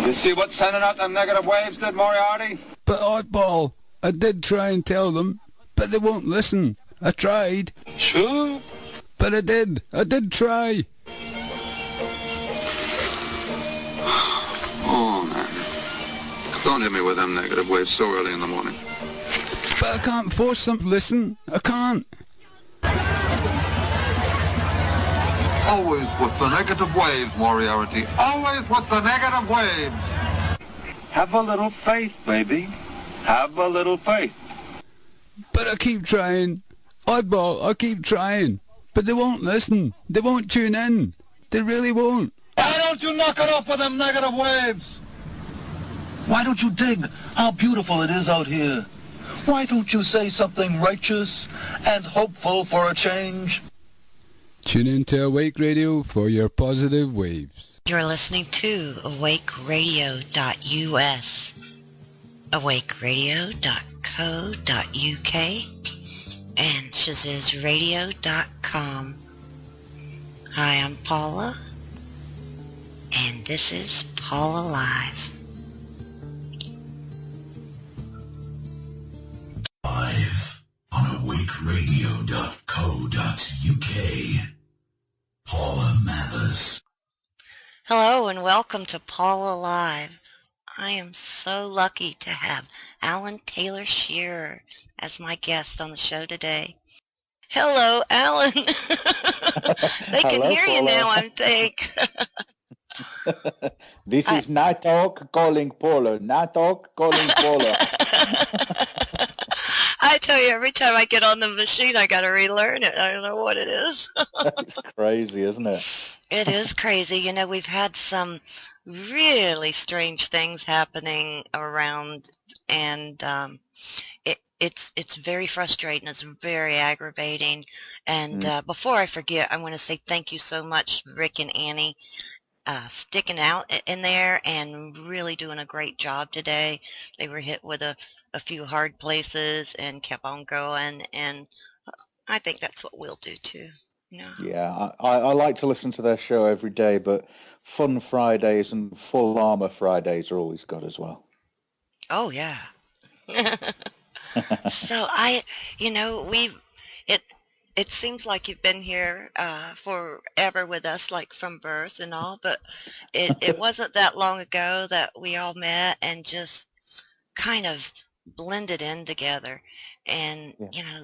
You see what sending out them negative waves did, Moriarty? But oddball, I did try and tell them, but they won't listen. I tried. Sure. But I did try. Oh, man. Don't hit me with them negative waves so early in the morning. But I can't force them to listen. I can't. Always with the negative waves, Moriarty. Always with the negative waves. Have a little faith, baby. Have a little faith. But I keep trying. Oddball, I keep trying. But they won't listen. They won't tune in. They really won't. Why don't you knock it off with them negative waves? Why don't you dig how beautiful it is out here? Why don't you say something righteous and hopeful for a change? Tune in to Awake Radio for your positive waves. You're listening to awakeradio.us, awakeradio.co.uk, and shazizradio.com. Hi, I'm Paula, and this is Paula Live. Live on awakeradio.co.uk. Paula Mathers. Hello and welcome to Paula Live. I am so lucky to have Alan Taylor Shearer as my guest on the show today. Hello, Alan. They can Hello, hear you Paula. now, I think. This is Natok calling Paula. Natok calling Paula. I tell you, every time I get on the machine, I got to relearn it. I don't know what it is. It's crazy, isn't it? It is crazy. You know, we've had some really strange things happening around, and it's very frustrating. It's very aggravating. And before I forget, I want to say thank you so much, Rick and Annie, sticking out in there and really doing a great job today. They were hit with a few hard places and kept on going, and I think that's what we'll do too. No. Yeah, I like to listen to their show every day, but Fun Fridays and Full Armor Fridays are always good as well. Oh yeah. So it seems like you've been here forever with us, like from birth and all, but it wasn't that long ago that we all met and just kind of blended in together, and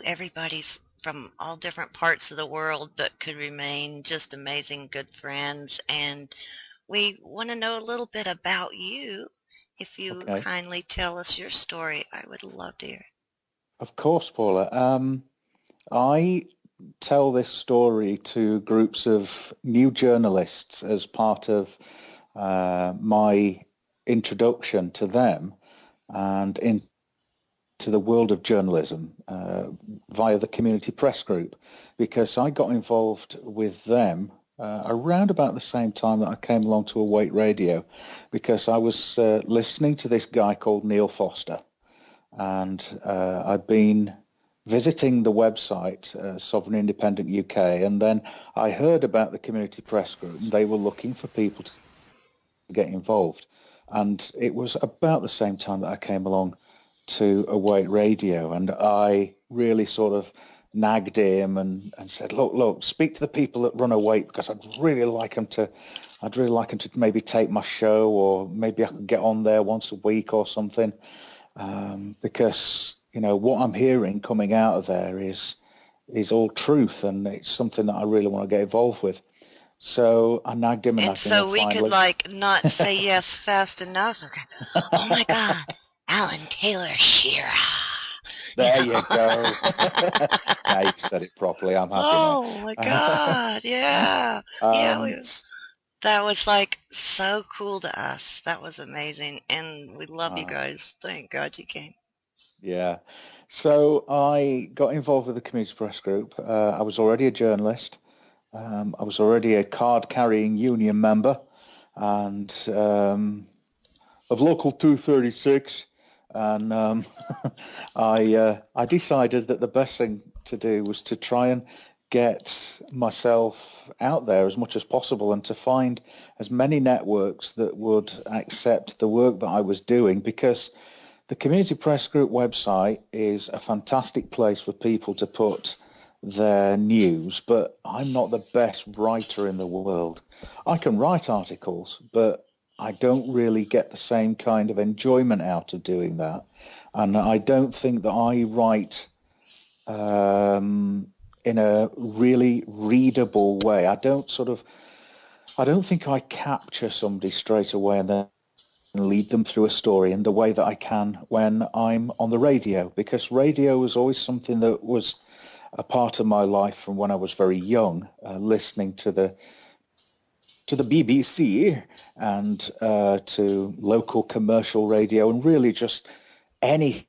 everybody's from all different parts of the world but could remain just amazing good friends. And we want to know a little bit about you. If you kindly tell us your story, I would love to hear it. Of course, Paula. I tell this story to groups of new journalists as part of my introduction to them and into the world of journalism via the community press group, because I got involved with them around about the same time that I came along to Awake Radio, because I was listening to this guy called Neil Foster, and I'd been visiting the website Sovereign Independent UK, and then I heard about the community press group, and they were looking for people to get involved. And it was about the same time that I came along to Awake Radio, and I really sort of nagged him and said, look, speak to the people that run Awake, because I'd really like them to maybe take my show, or maybe I could get on there once a week or something, because what I'm hearing coming out of there is all truth, and it's something that I really want to get involved with. So I nagged him, and so we could not say yes fast enough. Okay. Oh my God, Alan Taylor Shearer. There you go. Now you've said it properly. I'm happy. Oh my God, yeah. That was like so cool to us. That was amazing, and we love you guys. Thank God you came. Yeah. So I got involved with the community press group. I was already a journalist. I was already a card-carrying union member, and of Local 236. And I decided that the best thing to do was to try and get myself out there as much as possible and to find as many networks that would accept the work that I was doing, because the Community Press Group website is a fantastic place for people to put their news, but I'm not the best writer in the world. I can write articles, but I don't really get the same kind of enjoyment out of doing that. And I don't think that I write in a really readable way. I don't think I capture somebody straight away and then lead them through a story in the way that I can when I'm on the radio, because radio was always something that was a part of my life from when I was very young, listening to the BBC and to local commercial radio, and really just anything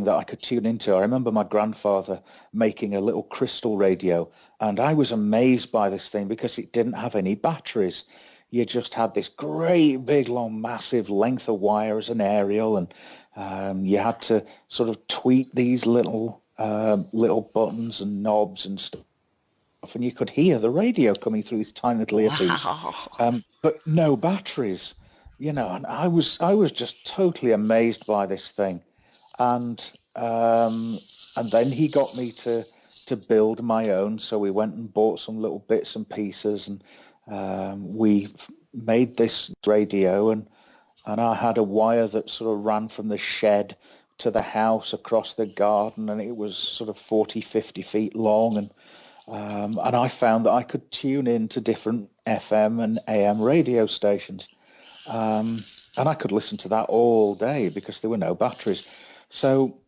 that I could tune into. I remember my grandfather making a little crystal radio, and I was amazed by this thing because it didn't have any batteries. You just had this great big long massive length of wire as an aerial, and you had to sort of tweak these little buttons and knobs and stuff, and you could hear the radio coming through this tiny little earpiece. Wow. But no batteries, and I was just totally amazed by this thing. And then he got me to build my own. So we went and bought some little bits and pieces, and we made this radio, and I had a wire that sort of ran from the shed to the house across the garden, and it was sort of 40, 50 feet long, and I found that I could tune in to different FM and AM radio stations, and I could listen to that all day because there were no batteries. So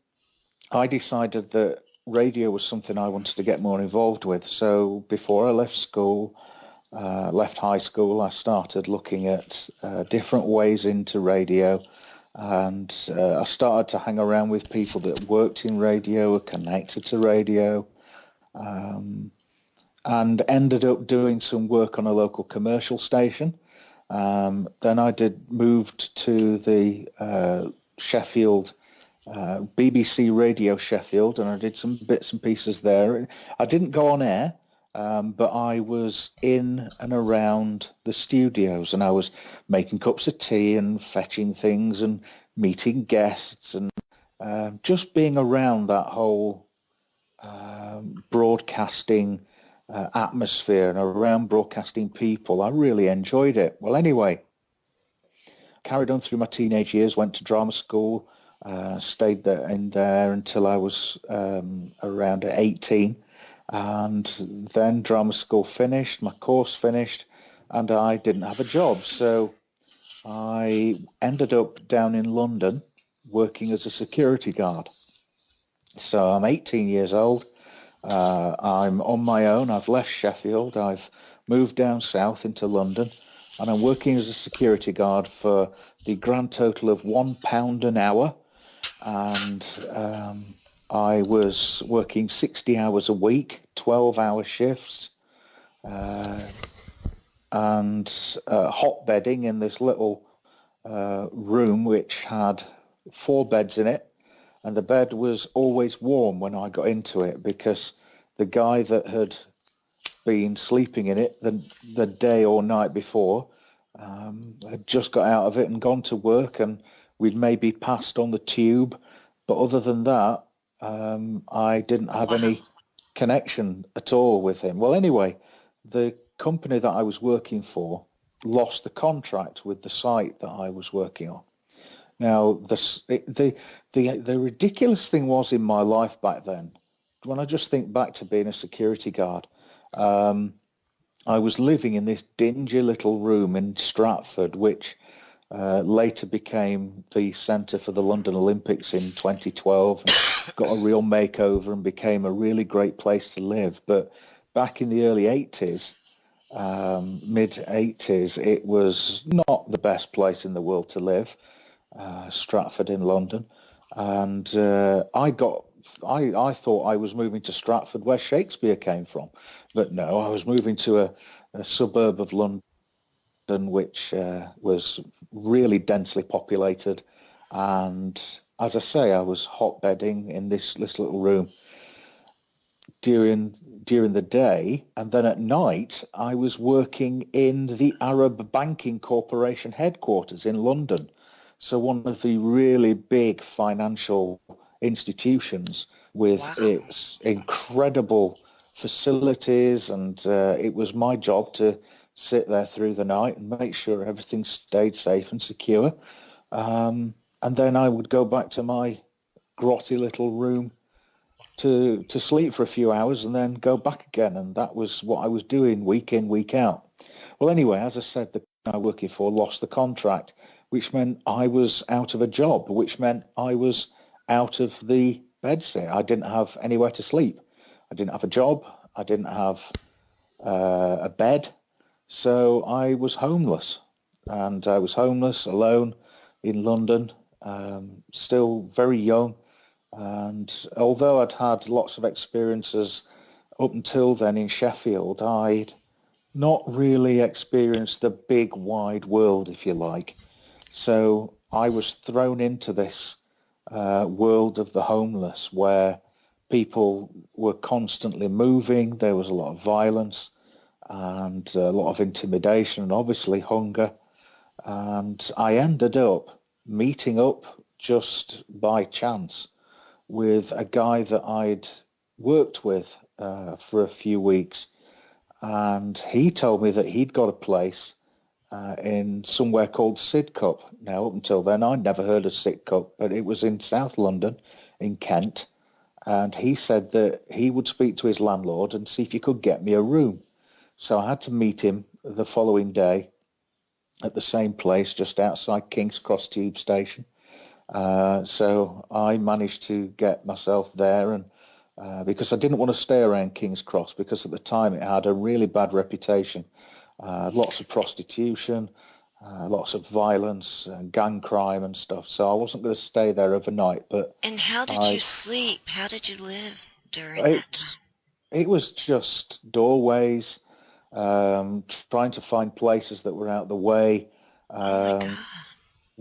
I decided that radio was something I wanted to get more involved with. So before I left school, left high school, I started looking at different ways into radio, and I started to hang around with people that worked in radio, were connected to radio, and ended up doing some work on a local commercial station. Then I moved to the Sheffield, BBC Radio Sheffield, and I did some bits and pieces there. I didn't go on air, but I was in and around the studios, and I was making cups of tea and fetching things and meeting guests, and just being around that whole broadcasting atmosphere and around broadcasting people. I really enjoyed it. Well, anyway, carried on through my teenage years, went to drama school, stayed there until I was around 18, and then drama school finished, my course finished, and I didn't have a job. So I ended up down in London working as a security guard. So I'm 18 years old. I'm on my own. I've left Sheffield. I've moved down south into London, and I'm working as a security guard for the grand total of £1 an hour. And I was working 60 hours a week, 12-hour shifts, and hot bedding in this little room which had 4 beds in it. And the bed was always warm when I got into it, because the guy that had been sleeping in it the day or night before had just got out of it and gone to work, and we'd maybe passed on the tube. But other than that, I didn't have any connection at all with him. Well, anyway, the company that I was working for lost the contract with the site that I was working on. Now, the ridiculous thing was in my life back then, when I just think back to being a security guard, I was living in this dingy little room in Stratford, which later became the centre for the London Olympics in 2012, and got a real makeover and became a really great place to live. But back in the early 80s, mid-80s, it was not the best place in the world to live. Stratford in London, and I thought I was moving to Stratford where Shakespeare came from, but no, I was moving to a suburb of London which was really densely populated, and as I say, I was hot bedding in this little room. during the day, and then at night I was working in the Arab Banking Corporation headquarters in London. So one of the really big financial institutions with Wow. its incredible facilities, and it was my job to sit there through the night and make sure everything stayed safe and secure. And then I would go back to my grotty little room to sleep for a few hours and then go back again. And that was what I was doing week in, week out. Well, anyway, as I said, the guy I'm working for lost the contract, which meant I was out of a job, which meant I was out of the bedsit. I didn't have anywhere to sleep. I didn't have a job. I didn't have a bed. So I was homeless. And I was homeless, alone in London, still very young. And although I'd had lots of experiences up until then in Sheffield, I'd not really experienced the big wide world, if you like. So I was thrown into this world of the homeless where people were constantly moving. There was a lot of violence and a lot of intimidation and obviously hunger. And I ended up meeting up just by chance with a guy that I'd worked with for a few weeks, and he told me that he'd got a place in somewhere called Sidcup. Now, up until then, I'd never heard of Sidcup, but it was in South London, in Kent, and he said that he would speak to his landlord and see if he could get me a room. So I had to meet him the following day at the same place just outside King's Cross Tube Station. So I managed to get myself there, and because I didn't want to stay around King's Cross, because at the time it had a really bad reputation, lots of prostitution, lots of violence, gang crime and stuff. So I wasn't going to stay there overnight. But And how did you sleep? How did you live during it, that time? it was just doorways, trying to find places that were out of the way, Oh my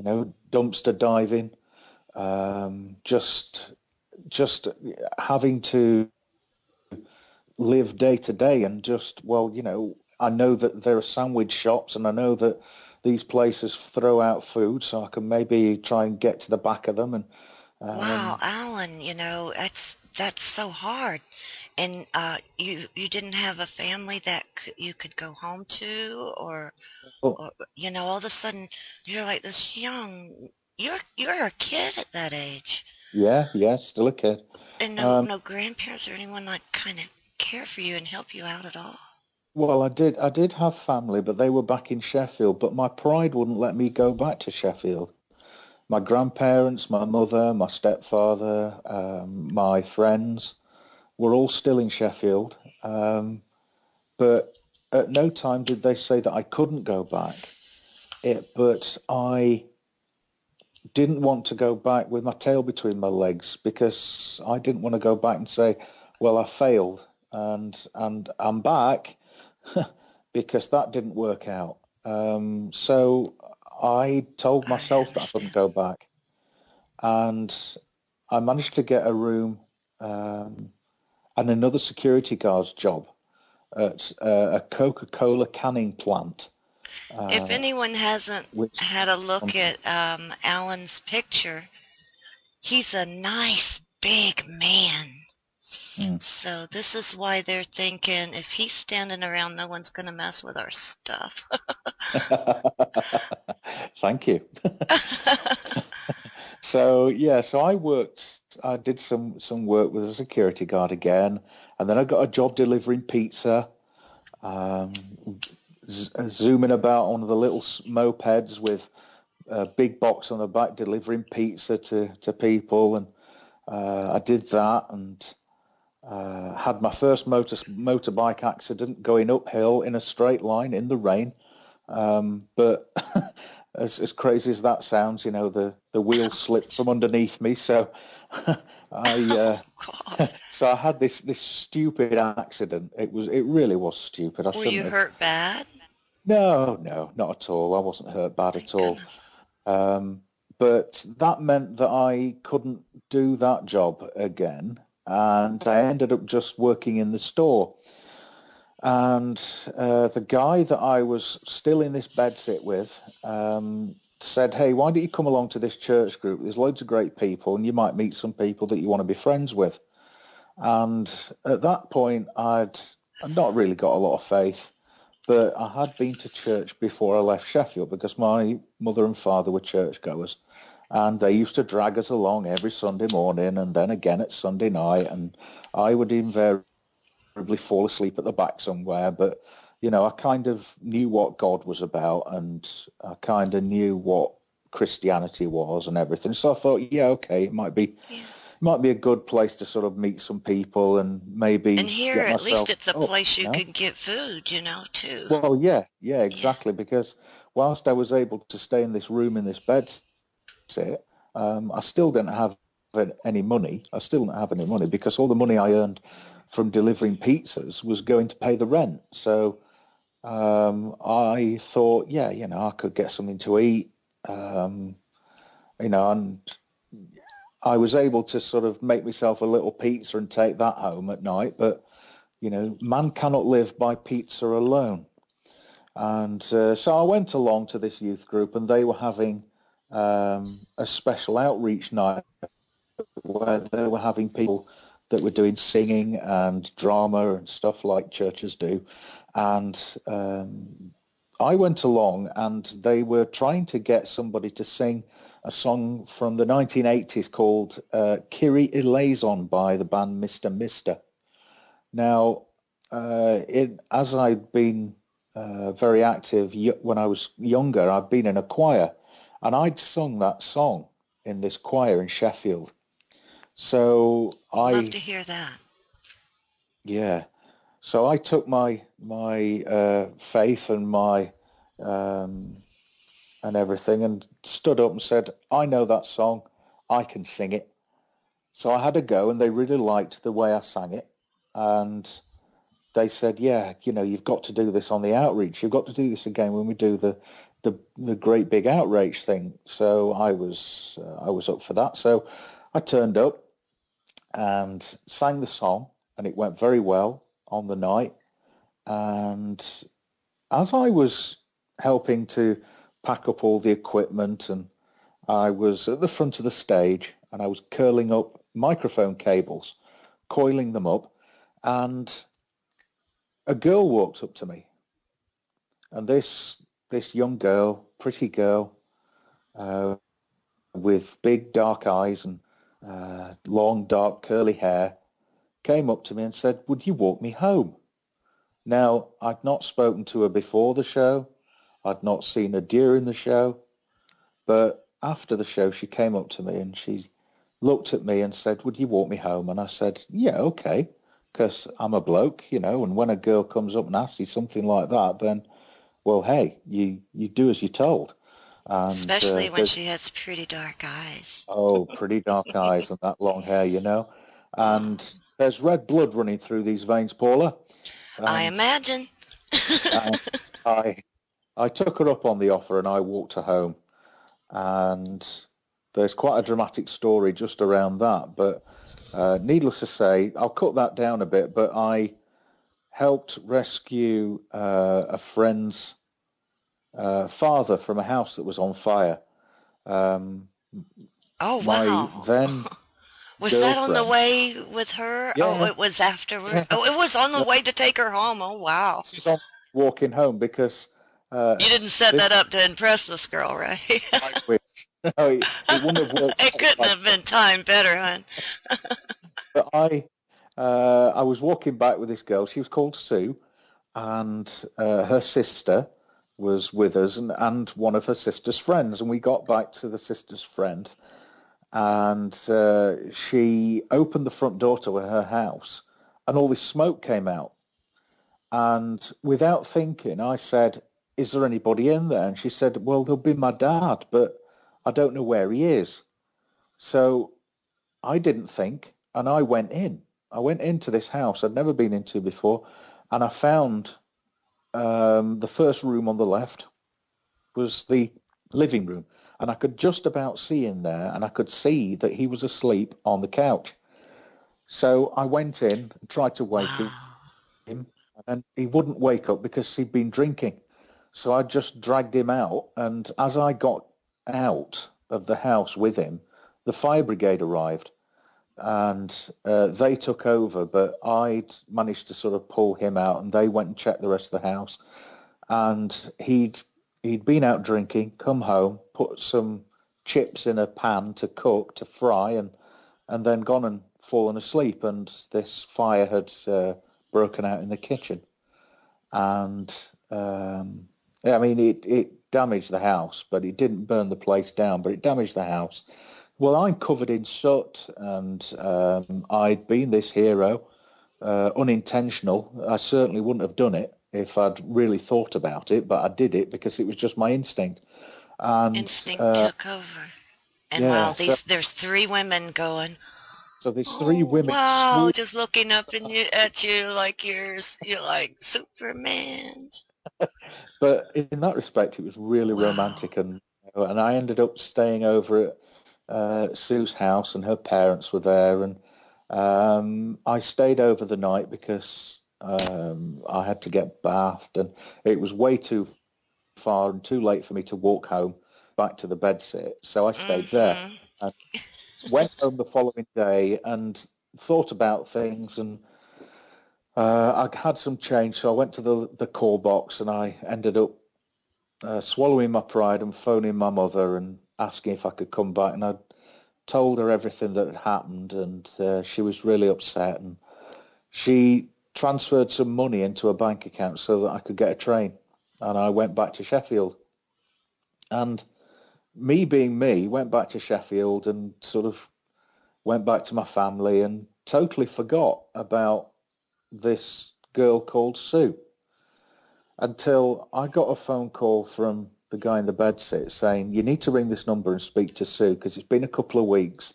God. dumpster diving, just having to live day to day and just, I know that there are sandwich shops and I know that these places throw out food, so I can maybe try and get to the back of them. And Wow, Alan, that's so hard. And you didn't have a family that you could go home to, well, or all of a sudden you're like this young, you're a kid at that age, yeah, still a kid. and no Um, no grandparents or anyone like kind of care for you and help you out at all. well, I did have family, but they were back in Sheffield, but my pride wouldn't let me go back to Sheffield. My grandparents, my mother, my stepfather, my friends were all still in Sheffield. But at no time did they say that I couldn't go back. But I didn't want to go back with my tail between my legs, because I didn't want to go back and say, well, I failed and I'm back, because that didn't work out. So I told I myself that I couldn't understand. go back, and I managed to get a room and another security guard's job at a Coca-Cola canning plant, If uh, anyone hasn't which had a look at Alan's picture, he's a nice big man. mm. So this is why they're thinking if he's standing around, no one's going to mess with our stuff. Thank you. So yeah, so I did some work with a security guard again, and then I got a job delivering pizza, um, zooming about on the little mopeds with a big box on the back, delivering pizza to people, and I did that, and had my first motorbike accident going uphill in a straight line in the rain. But as crazy as that sounds, the wheel slipped from underneath me. So I Oh God. so I had this stupid accident. It really was stupid. I Were shouldn't you have. hurt bad? No, not at all. I wasn't hurt bad at Thank all. goodness. But that meant that I couldn't do that job again. and I ended up just working in the store. And the guy that I was still in this bedsit with said, hey, why don't you come along to this church group? There's loads of great people, and you might meet some people that you want to be friends with. And at that point, I'd not really got a lot of faith, but I had been to church before I left Sheffield because my mother and father were churchgoers. And they used to drag us along every Sunday morning and then again at Sunday night. And I would invariably fall asleep at the back somewhere. But, you know, I kind of knew what God was about, and I kind of knew what Christianity was and everything. So I thought, yeah, okay, it might be a good place to sort of meet some people and maybe And here, get at least myself it's a up, place you you know? can get food, you know, too. Well, yeah, exactly. Because whilst I was able to stay in this room in this bed sit, I still didn't have any money. I still didn't have any money because all the money I earned from delivering pizzas was going to pay the rent. So I thought, yeah, you know, I could get something to eat, you know, and I was able to sort of make myself a little pizza and take that home at night. But, you know, man cannot live by pizza alone. And so I went along to this youth group, and they were having a special outreach night where they were having people that were doing singing and drama and stuff like churches do. And I went along, and they were trying to get somebody to sing a song from the 1980s called Kyrie Eleison by the band Mr. Mister. Now, as I'd been very active when I was younger, I'd been in a choir, and I'd sung that song in this choir in Sheffield. So Love to hear that. yeah, so I took my faith and my and everything and stood up and said, I know that song, I can sing it. So I had a go, and they really liked the way I sang it, and they said, yeah, you know, you've got to do this on the outreach. You've got to do this again when we do the great big outreach thing. So I was up for that. So I turned up and sang the song, and it went very well on the night. And as I was helping to pack up all the equipment, and I was at the front of the stage, and I was curling up microphone cables, coiling them up, and a girl walked up to me. And this young girl, pretty girl, with big dark eyes and long dark curly hair, came up to me and said, would you walk me home? Now, I'd not spoken to her before the show. I'd not seen her during the show. But after the show, she came up to me and she looked at me and said, would you walk me home? And I said, yeah, okay, because I'm a bloke, you know, and when a girl comes up and asks you something like that, then, well, hey, you do as you're told. And Especially when she has pretty dark eyes. Oh, pretty dark eyes and that long hair, you know. And there's red blood running through these veins, Paula. I And imagine. I took her up on the offer, and I walked her home. And there's quite a dramatic story just around that. But needless to say, I'll cut that down a bit, but I helped rescue a friend's father from a house that was on fire. Oh, My wow. then Was that on the girlfriend. way with her? Oh, Yeah, it was afterward. yeah. Oh, it was on the No, way to take her home. Oh, wow. she's on walking home because You didn't set that this up to impress this girl, right? I wish. No, it wouldn't have worked It out couldn't like have that. been timed better, hon. But I was walking back with this girl. She was called Sue, and her sister was with us, and one of her sister's friends. And we got back to the sister's friend, and she opened the front door to her house, and all this smoke came out. And without thinking, I said, is there anybody in there? And she said, well, there'll be my dad, but I don't know where he is. So I didn't think, and I went in. I went into this house I'd never been into before, and I found the first room on the left was the living room, and I could just about see in there, and I could see that he was asleep on the couch. So I went in and tried to wake Wow. him, and he wouldn't wake up because he'd been drinking. So I just dragged him out, and as I got out of the house with him, the fire brigade arrived, and they took over, but I'd managed to sort of pull him out, and they went and checked the rest of the house, and he'd been out drinking, come home, put some chips in a pan to cook, to fry, and then gone and fallen asleep, and this fire had broken out in the kitchen. And yeah, I mean, it damaged the house, but it didn't burn the place down, but it damaged the house. Well, I'm covered in soot, and I'd been this hero, unintentional. I certainly wouldn't have done it if I'd really thought about it, but I did it because it was just my instinct. And Instinct took over. And wow, yeah, so there's three women going, there's three oh women wow, swoop. just looking up at you like you're like Superman. But in that respect, it was really Wow. romantic, and I ended up staying over at Sue's house, and her parents were there, and I stayed over the night because I had to get bathed, and it was way too far and too late for me to walk home back to the bedsit, so I stayed there Mm-hmm. and went home the following day and thought about things, and I had some change, so I went to the call box, and I ended up swallowing my pride and phoning my mother and asking if I could come back. And I told her everything that had happened, and she was really upset. And she transferred some money into a bank account so that I could get a train. And I went back to Sheffield. And me being me, went back to Sheffield and sort of went back to my family and totally forgot about this girl called Sue, until I got a phone call from the guy in the bedsit saying, you need to ring this number and speak to Sue because it's been a couple of weeks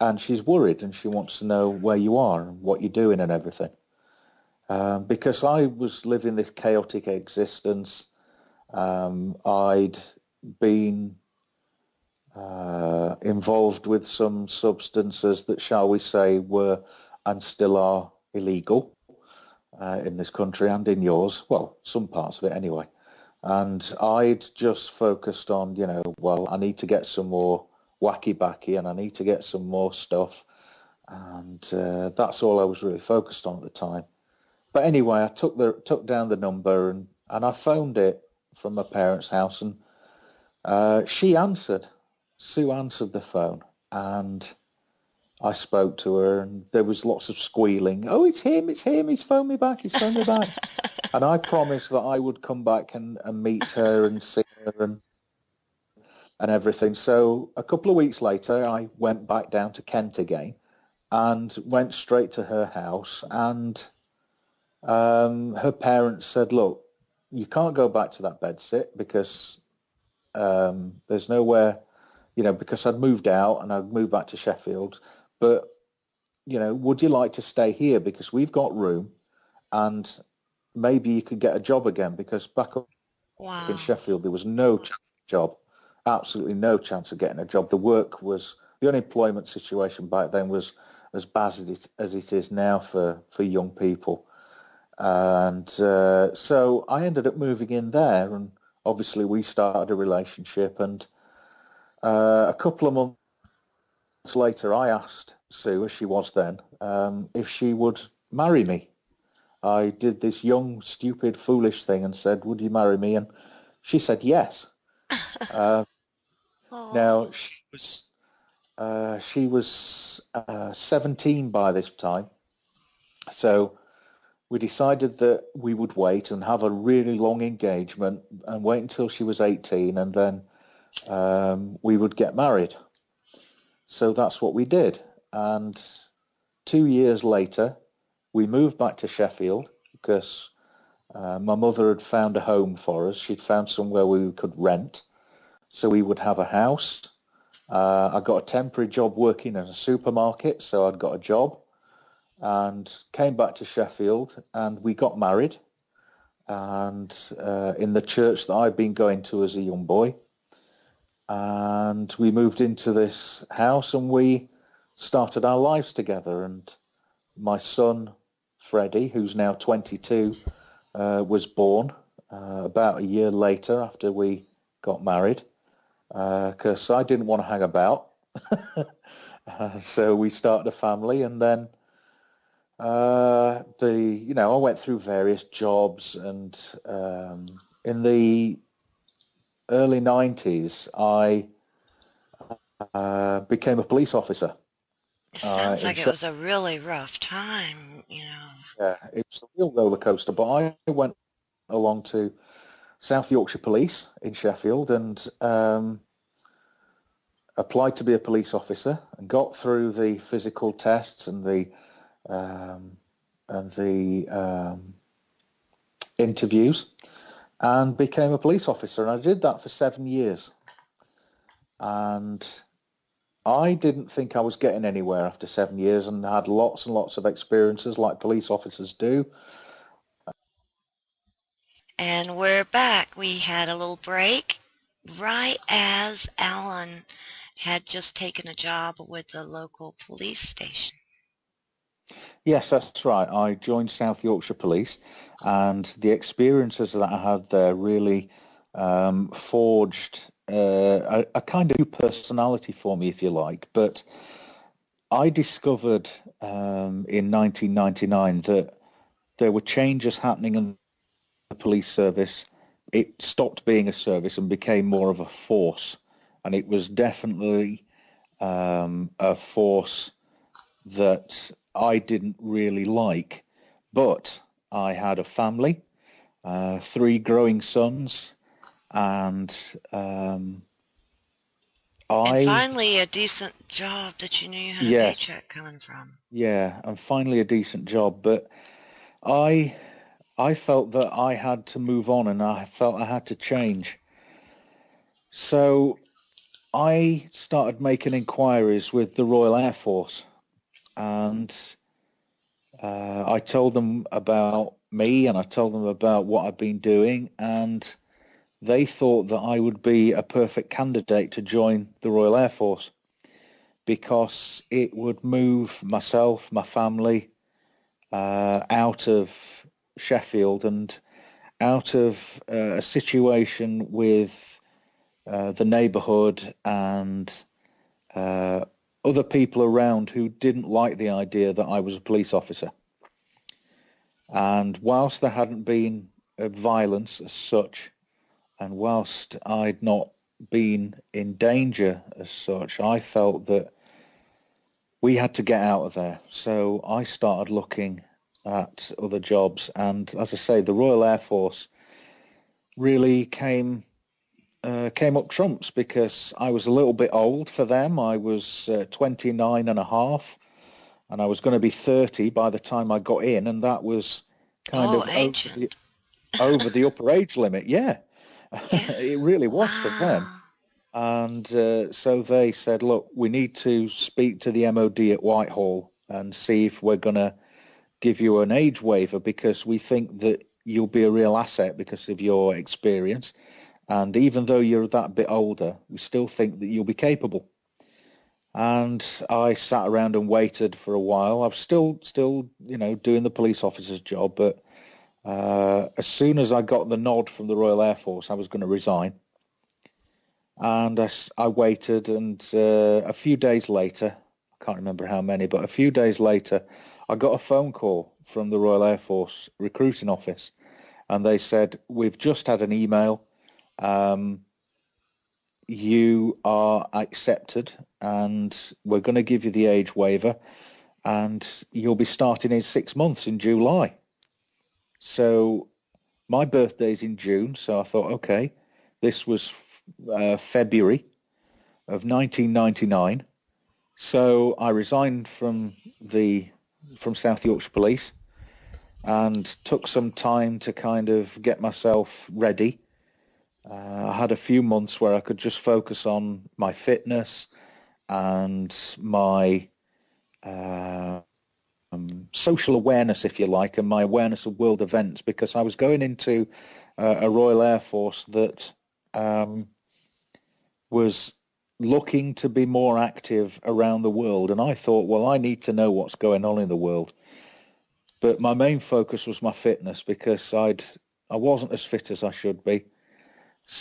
and she's worried and she wants to know where you are and what you're doing and everything. Because I was living this chaotic existence. I'd been involved with some substances that, shall we say, were and still are illegal in this country and in yours. Well, some parts of it anyway. And I'd just focused on, well, I need to get some more wacky backy and I need to get some more stuff. And that's all I was really focused on at the time. But anyway, I took down the number and I phoned it from my parents' house, and she answered. Sue answered the phone, and I spoke to her, and there was lots of squealing. Oh, it's him, he's phoned me back, he's phoned me back. And I promised that I would come back and meet her and see her and everything. So a couple of weeks later, I went back down to Kent again and went straight to her house. And her parents said, look, you can't go back to that bedsit because there's nowhere, because I'd moved out and I'd moved back to Sheffield. But, would you like to stay here? Because we've got room and maybe you could get a job again, because back up in Wow. Sheffield, there was no chance of a job, absolutely no chance of getting a job. The unemployment situation back then was as bad as it is now for young people. And so I ended up moving in there, and obviously we started a relationship, and a couple of months later I asked Sue, as she was then, if she would marry me. I did this young, stupid, foolish thing and said, would you marry me? And she said yes. Uh, Oh. now, she was 17 by this time. So we decided that we would wait and have a really long engagement and wait until she was 18, and then we would get married. So that's what we did. And 2 years later, we moved back to Sheffield because my mother had found a home for us. She'd found somewhere we could rent, so we would have a house. I got a temporary job working in a supermarket, so I'd got a job, and came back to Sheffield, and we got married, and in the church that I'd been going to as a young boy. And we moved into this house, and we started our lives together. And my son, Freddie, who's now 22, was born about a year later after we got married, because I didn't want to hang about. So we started a family, and then I went through various jobs, and in the early 90s, I became a police officer. It sounds In like it was a really rough time, Yeah, it was a real roller coaster, but I went along to South Yorkshire Police in Sheffield and applied to be a police officer and got through the physical tests and the interviews and became a police officer. And I did that for 7 years. And I didn't think I was getting anywhere after 7 years, and had lots and lots of experiences like police officers do. And we're back. We had a little break right as Alan had just taken a job with the local police station. Yes, that's right. I joined South Yorkshire Police, and the experiences that I had there really forged a kind of new personality for me, if you like. But I discovered in 1999 that there were changes happening in the police service. It stopped being a service and became more of a force, and it was definitely a force that I didn't really like. But I had a family, 3 growing sons, and And I finally a decent job that you knew you had a yes, paycheck coming from. yeah, and finally a decent job. But I I felt that I had to move on, and I felt I had to change. So I started making inquiries with the Royal Air Force, and I told them about me, and I told them about what I've been doing, and they thought that I would be a perfect candidate to join the Royal Air Force because it would move myself, my family, out of Sheffield and out of a situation with the neighbourhood and other people around who didn't like the idea that I was a police officer. And whilst there hadn't been violence as such, and whilst I'd not been in danger as such, I felt that we had to get out of there. So I started looking at other jobs. And as I say, the Royal Air Force really came up trumps because I was a little bit old for them. I was 29 and a half, and I was going to be 30 by the time I got in, and that was kind Oh, of ancient. over the upper age limit. Yeah, Yeah. it really was for them. Wow. And so they said, look, we need to speak to the MOD at Whitehall and see if we're going to give you an age waiver because we think that you'll be a real asset because of your experience. And even though you're that bit older, we still think that you'll be capable. And I sat around and waited for a while. I was still, doing the police officer's job. But as soon as I got the nod from the Royal Air Force, I was going to resign. And I waited, and a few days later, I can't remember how many, but a few days later, I got a phone call from the Royal Air Force recruiting office. And they said, we've just had an email. You are accepted, and we're going to give you the age waiver, and you'll be starting in 6 months in July. So my birthday's in June, so I thought, okay, this was February of 1999. So I resigned from South Yorkshire Police and took some time to kind of get myself ready. I had a few months where I could just focus on my fitness and my social awareness, if you like, and my awareness of world events, because I was going into a Royal Air Force that was looking to be more active around the world. And I thought, well, I need to know what's going on in the world. but my main focus was my fitness because I wasn't as fit as I should be,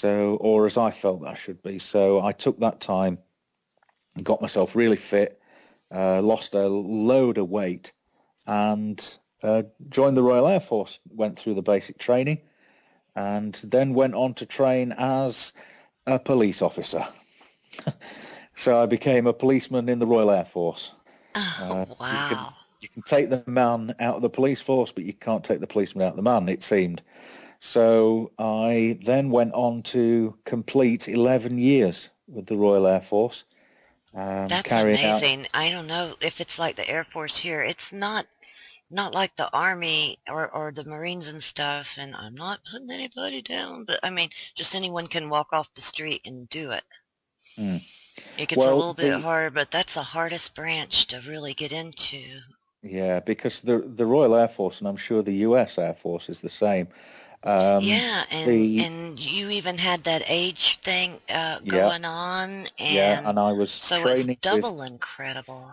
or as I felt I should be. So I took that time and got myself really fit, lost a load of weight, and joined the Royal Air Force. Went through the basic training, and then went on to train as a police officer. So I became a policeman in the Royal Air Force. Oh, wow. You can take the man out of the police force, but you can't take the policeman out of the man, it seemed. So I then went on to complete 11 years with the Royal Air Force. That's Carrying out. amazing. I don't know if it's like the Air Force here. It's not like the Army or the Marines and stuff, and I'm not putting anybody down, but I mean, just anyone can walk off the street and do it. Mm. It gets a Well, little bit harder, but that's the hardest branch to really get into. yeah, because the Royal Air Force, and I'm sure the US Air Force is the same. Yeah, The and you even had that age thing Yeah, going on, yeah, and and so it's double incredible.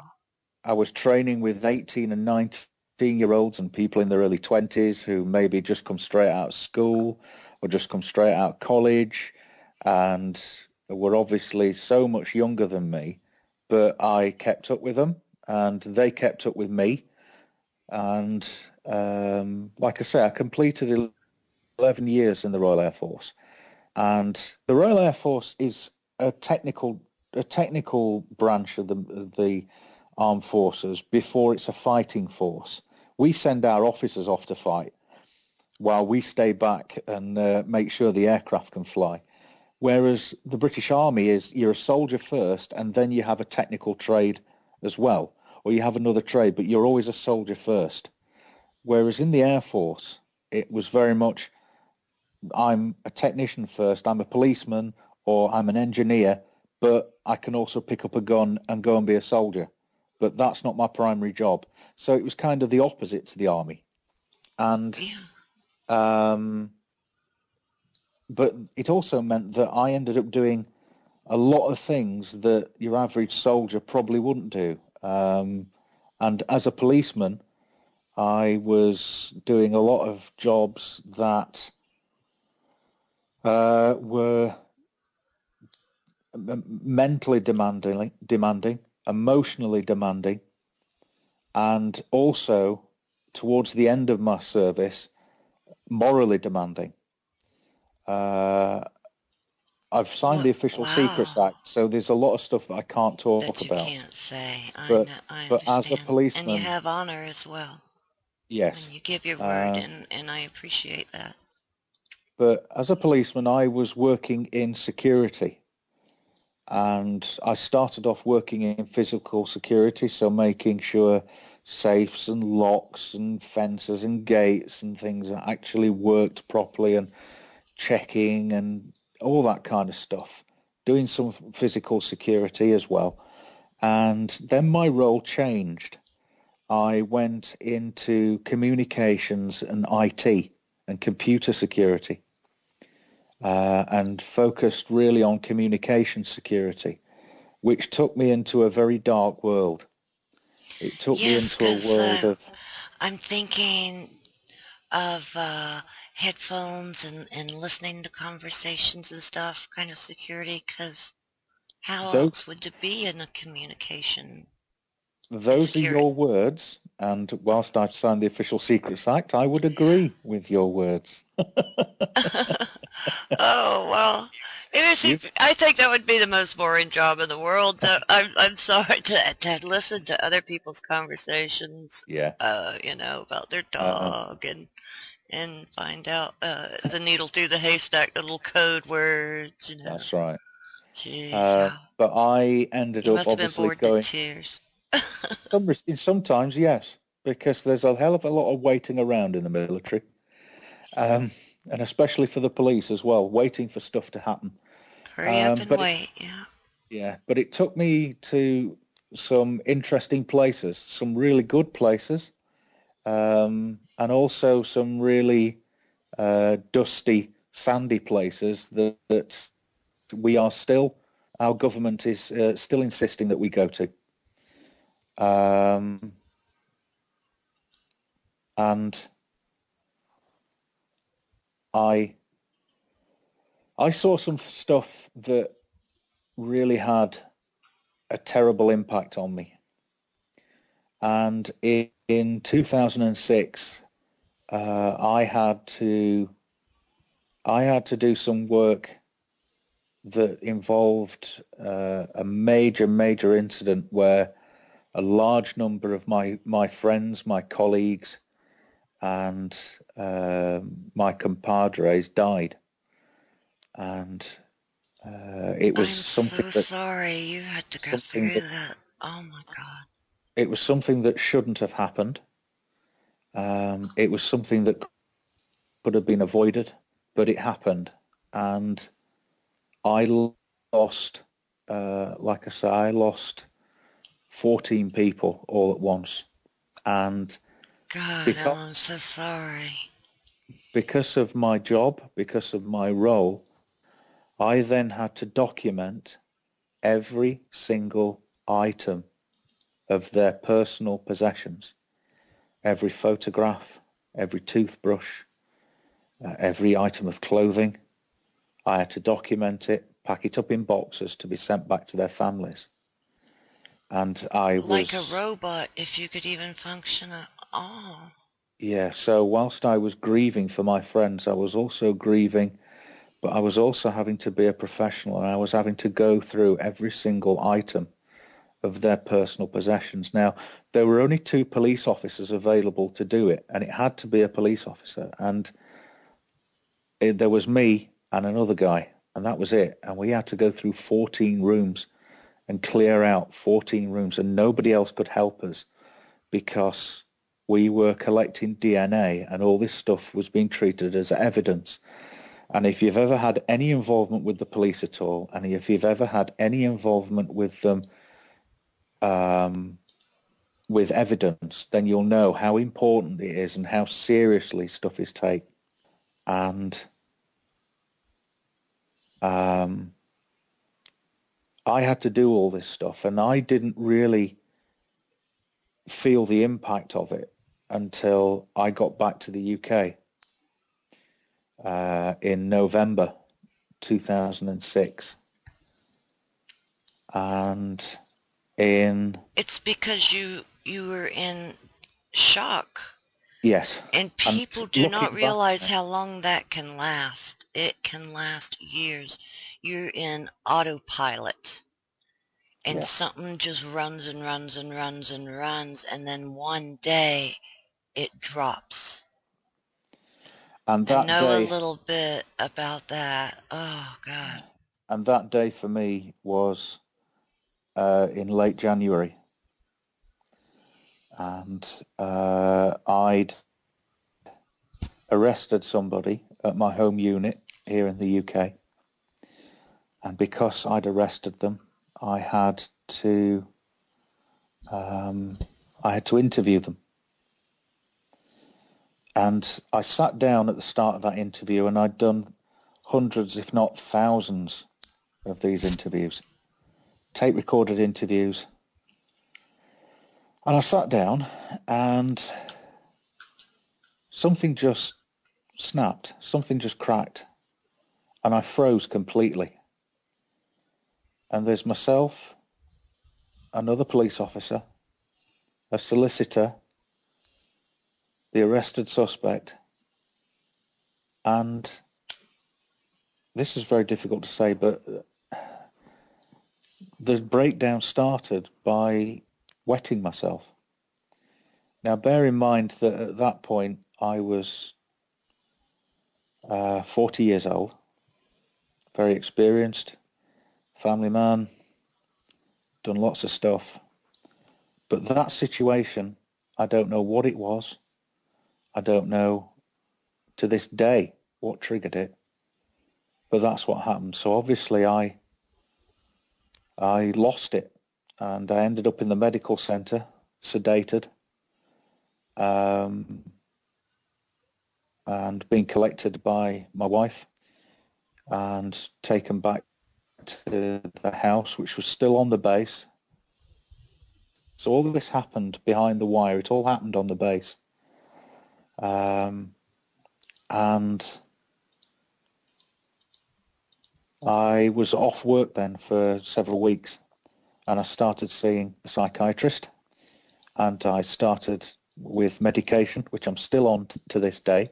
I was training with 18 and 19-year-olds and people in their early 20s who maybe just come straight out of school or just come straight out of college and were obviously so much younger than me, but I kept up with them and they kept up with me. And like I say, I completed 11 years in the Royal Air Force. And the Royal Air Force is a technical branch of the armed forces before it's a fighting force. We send our officers off to fight while we stay back and make sure the aircraft can fly. Whereas the British Army is you're a soldier first and then you have a technical trade as well, or you have another trade, but you're always a soldier first. Whereas in the Air Force, it was very much I'm a technician first, I'm a policeman or I'm an engineer, but I can also pick up a gun and go and be a soldier. But that's not my primary job. So it was kind of the opposite to the army. And but it also meant that I ended up doing a lot of things that your average soldier probably wouldn't do. And as a policeman, I was doing a lot of jobs that were mentally demanding, emotionally demanding, and also towards the end of my service, morally demanding. I've signed the Official Secrets Act, so there's a lot of stuff that I can't talk that you about. Can't say. But, I but as a understand. policeman, And you have honor as well. yes, And you give your word, and I appreciate that. But as a policeman, I was working in security. And I started off working in physical security, so making sure safes and locks and fences and gates and things actually worked properly and checking and all that kind of stuff. Doing some physical security as well. And then my role changed. I went into communications and IT and computer security. And focused really on communication security, which took me into a very dark world. It took me into a world of... I'm thinking of headphones and listening to conversations and stuff, kind of security, because how else would it be in a communication? Those are your words, and whilst I've signed the Official Secrets Act, I would agree with your words. Oh, well, I think that would be the most boring job in the world. I'm sorry to listen to other people's conversations. Yeah. About their dog and find out the needle through the haystack, the little code words. That's right. Jeez, but I ended up obviously going... to tears. Sometimes, yes, because there's a hell of a lot of waiting around in the military. And especially for the police as well, waiting for stuff to happen. Hurry up and wait, yeah. Yeah, but it took me to some interesting places, some really good places, and also some really dusty, sandy places that our government is still insisting that we go to. And I saw some stuff that really had a terrible impact on me. And in 2006, I had to do some work that involved a major incident where a large number of my friends, my colleagues, and my compadres died. And it was I'm something so sorry you had to go through that. Oh my God. It was something that shouldn't have happened. It was something that could have been avoided, but it happened. And I lost, like I say, I lost 14 people all at once. And God, I'm so sorry. because of my job, because of my role, I then had to document every single item of their personal possessions, every photograph, every toothbrush, every item of clothing. I had to document it, pack it up in boxes to be sent back to their families. And I was... Like a robot, if you could even function at all. Yeah, so whilst I was grieving for my friends, I was also grieving, but I was also having to be a professional, and I was having to go through every single item of their personal possessions. Now, there were only 2 police officers available to do it, and it had to be a police officer. And there was me and another guy, and that was it. And we had to go through 14 rooms and clear out 14 rooms, and nobody else could help us because we were collecting DNA, and all this stuff was being treated as evidence. And if you've ever had any involvement with the police at all, and if you've ever had any involvement with them with evidence, then you'll know how important it is and how seriously stuff is taken. And I had to do all this stuff, and I didn't really feel the impact of it until I got back to the UK in November 2006. And It's because you were in shock. Yes. And people do not realize how long that can last. It can last years. You're in autopilot. And something just runs and runs and runs and runs, and then one day it drops. And that know day, a little bit about that. Oh, God. And that day for me was in late January. And I'd arrested somebody at my home unit here in the UK. And because I'd arrested them, I had to interview them. And I sat down at the start of that interview, and I'd done hundreds, if not thousands, of these interviews, tape-recorded interviews. And I sat down, and something just snapped, something just cracked, and I froze completely. And there's myself, another police officer, a solicitor, the arrested suspect, and this is very difficult to say, but the breakdown started by wetting myself. Now, bear in mind that at that point I was 40 years old, very experienced, family man, done lots of stuff. But that situation, I don't know what it was. I don't know to this day what triggered it, but that's what happened. So obviously I lost it, and I ended up in the medical centre, sedated, and being collected by my wife and taken back to the house, which was still on the base. So all of this happened behind the wire. It all happened on the base. And I was off work then for several weeks, and I started seeing a psychiatrist, and I started with medication, which I'm still on to this day.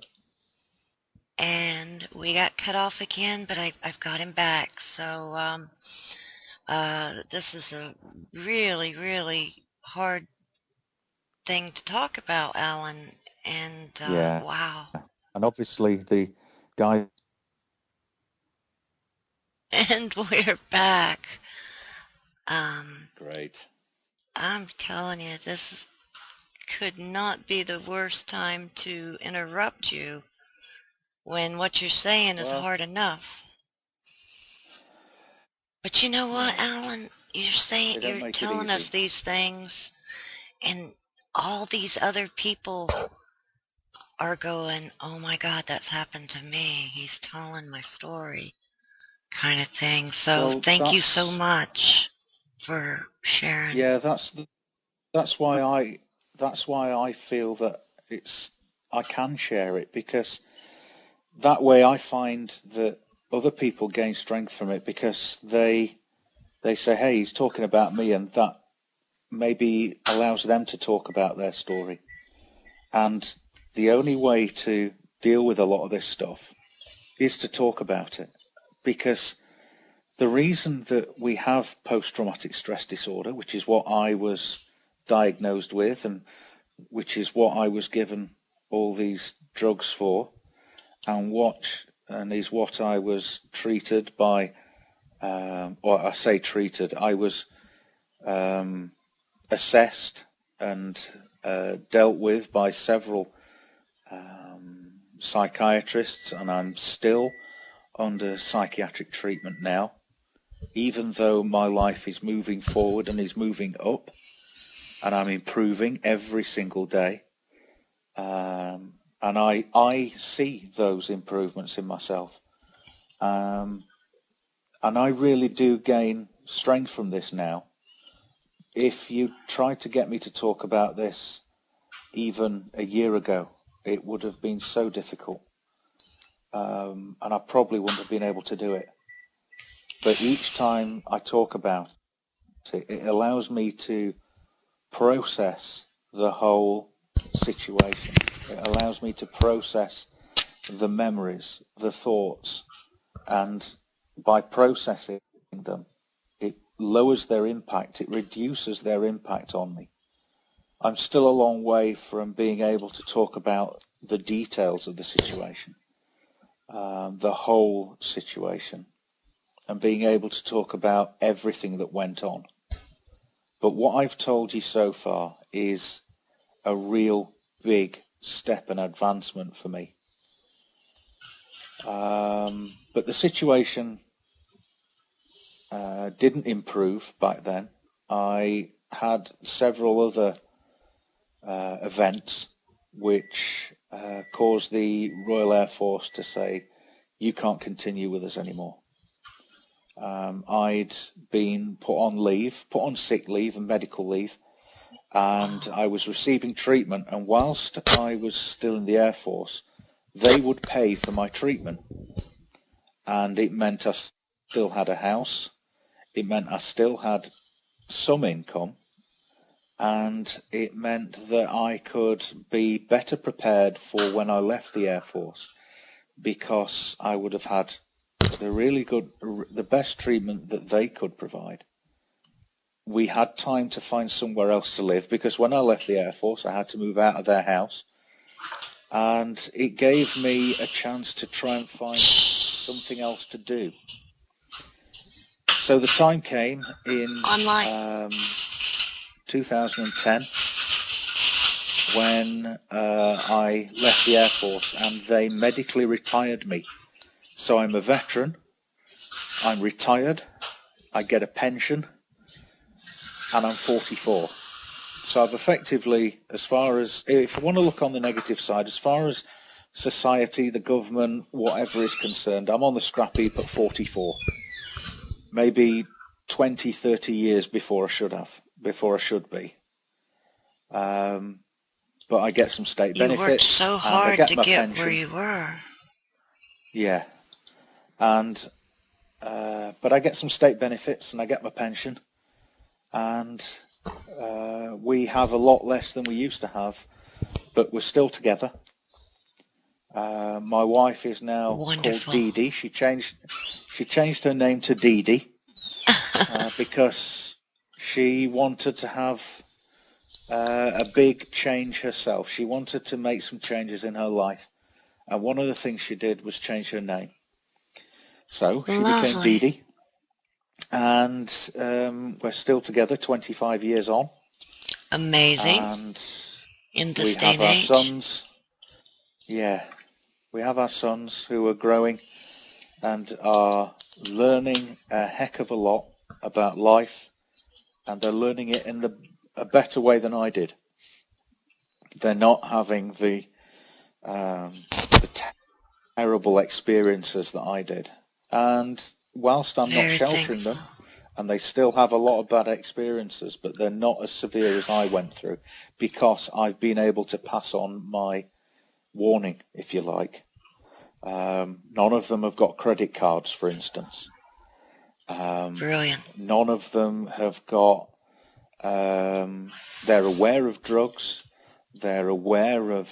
And we got cut off again, but I've got him back. So this is a really, really hard thing to talk about, Alan. And Yeah. wow. And obviously the guy... And we're back. Great. I'm telling you, could not be the worst time to interrupt you when what you're saying is hard enough. But you know what, Alan? You're telling us these things, and all these other people are going, oh my God, that's happened to me. He's telling my story, kind of thing. So Well, thank you so much for sharing. Yeah, that's why I feel that I can share it, because that way I find that other people gain strength from it, because they say, hey, he's talking about me, and that maybe allows them to talk about their story. And the only way to deal with a lot of this stuff is to talk about it, because the reason that we have post-traumatic stress disorder, which is what I was diagnosed with, and which is what I was given all these drugs for, and is what I was treated by, or I say treated, I was assessed and dealt with by several psychiatrists, and I'm still under psychiatric treatment now, even though my life is moving forward and is moving up, and I'm improving every single day. And I see those improvements in myself. And I really do gain strength from this now. If you tried to get me to talk about this even a year ago, it would have been so difficult. And I probably wouldn't have been able to do it. But each time I talk about it, it allows me to process the whole situation. It allows me to process the memories, the thoughts, and by processing them, it lowers their impact, it reduces their impact on me. I'm still a long way from being able to talk about the details of the situation, the whole situation, and being able to talk about everything that went on. But what I've told you so far is a real big step and advancement for me. But the situation didn't improve back then. I had several other events which caused the Royal Air Force to say, you can't continue with us anymore. I'd been put on sick leave and medical leave, and I was receiving treatment, and whilst I was still in the Air Force, they would pay for my treatment, and it meant I still had a house, it meant I still had some income, and it meant that I could be better prepared for when I left the Air Force, because I would have had the best treatment that they could provide. We had time to find somewhere else to live, because when I left the Air Force I had to move out of their house, and it gave me a chance to try and find something else to do. So the time came in 2010 when I left the Air Force, and they medically retired me. So I'm a veteran, I'm retired, I get a pension, and I'm 44. So I've effectively, as far as, if I want to look on the negative side, as far as society, the government, whatever is concerned, I'm on the scrap heap at 44. Maybe 20, 30 years before I should be. but I get some state You worked benefits, so and I hard get to my get pension. where you were. Yeah, and but I get some state benefits, and I get my pension, and we have a lot less than we used to have, but we're still together. My wife is now Wonderful. called Dee Dee. She changed her name to Dee Dee because she wanted to have a big change herself. She wanted to make some changes in her life, and one of the things she did was change her name. So she became Dee Lovely. Dee, and we're still together 25 years on. Amazing. And In we this day have and our age. sons. Yeah, we have our sons who are growing and are learning a heck of a lot about life, and they're learning it in a better way than I did. They're not having the terrible experiences that I did. And whilst I'm not Very sheltering thankful. them, and they still have a lot of bad experiences, but they're not as severe as I went through, because I've been able to pass on my warning, if you like. None of them have got credit cards, for instance. Brilliant. None of them have got, they're aware of drugs, they're aware of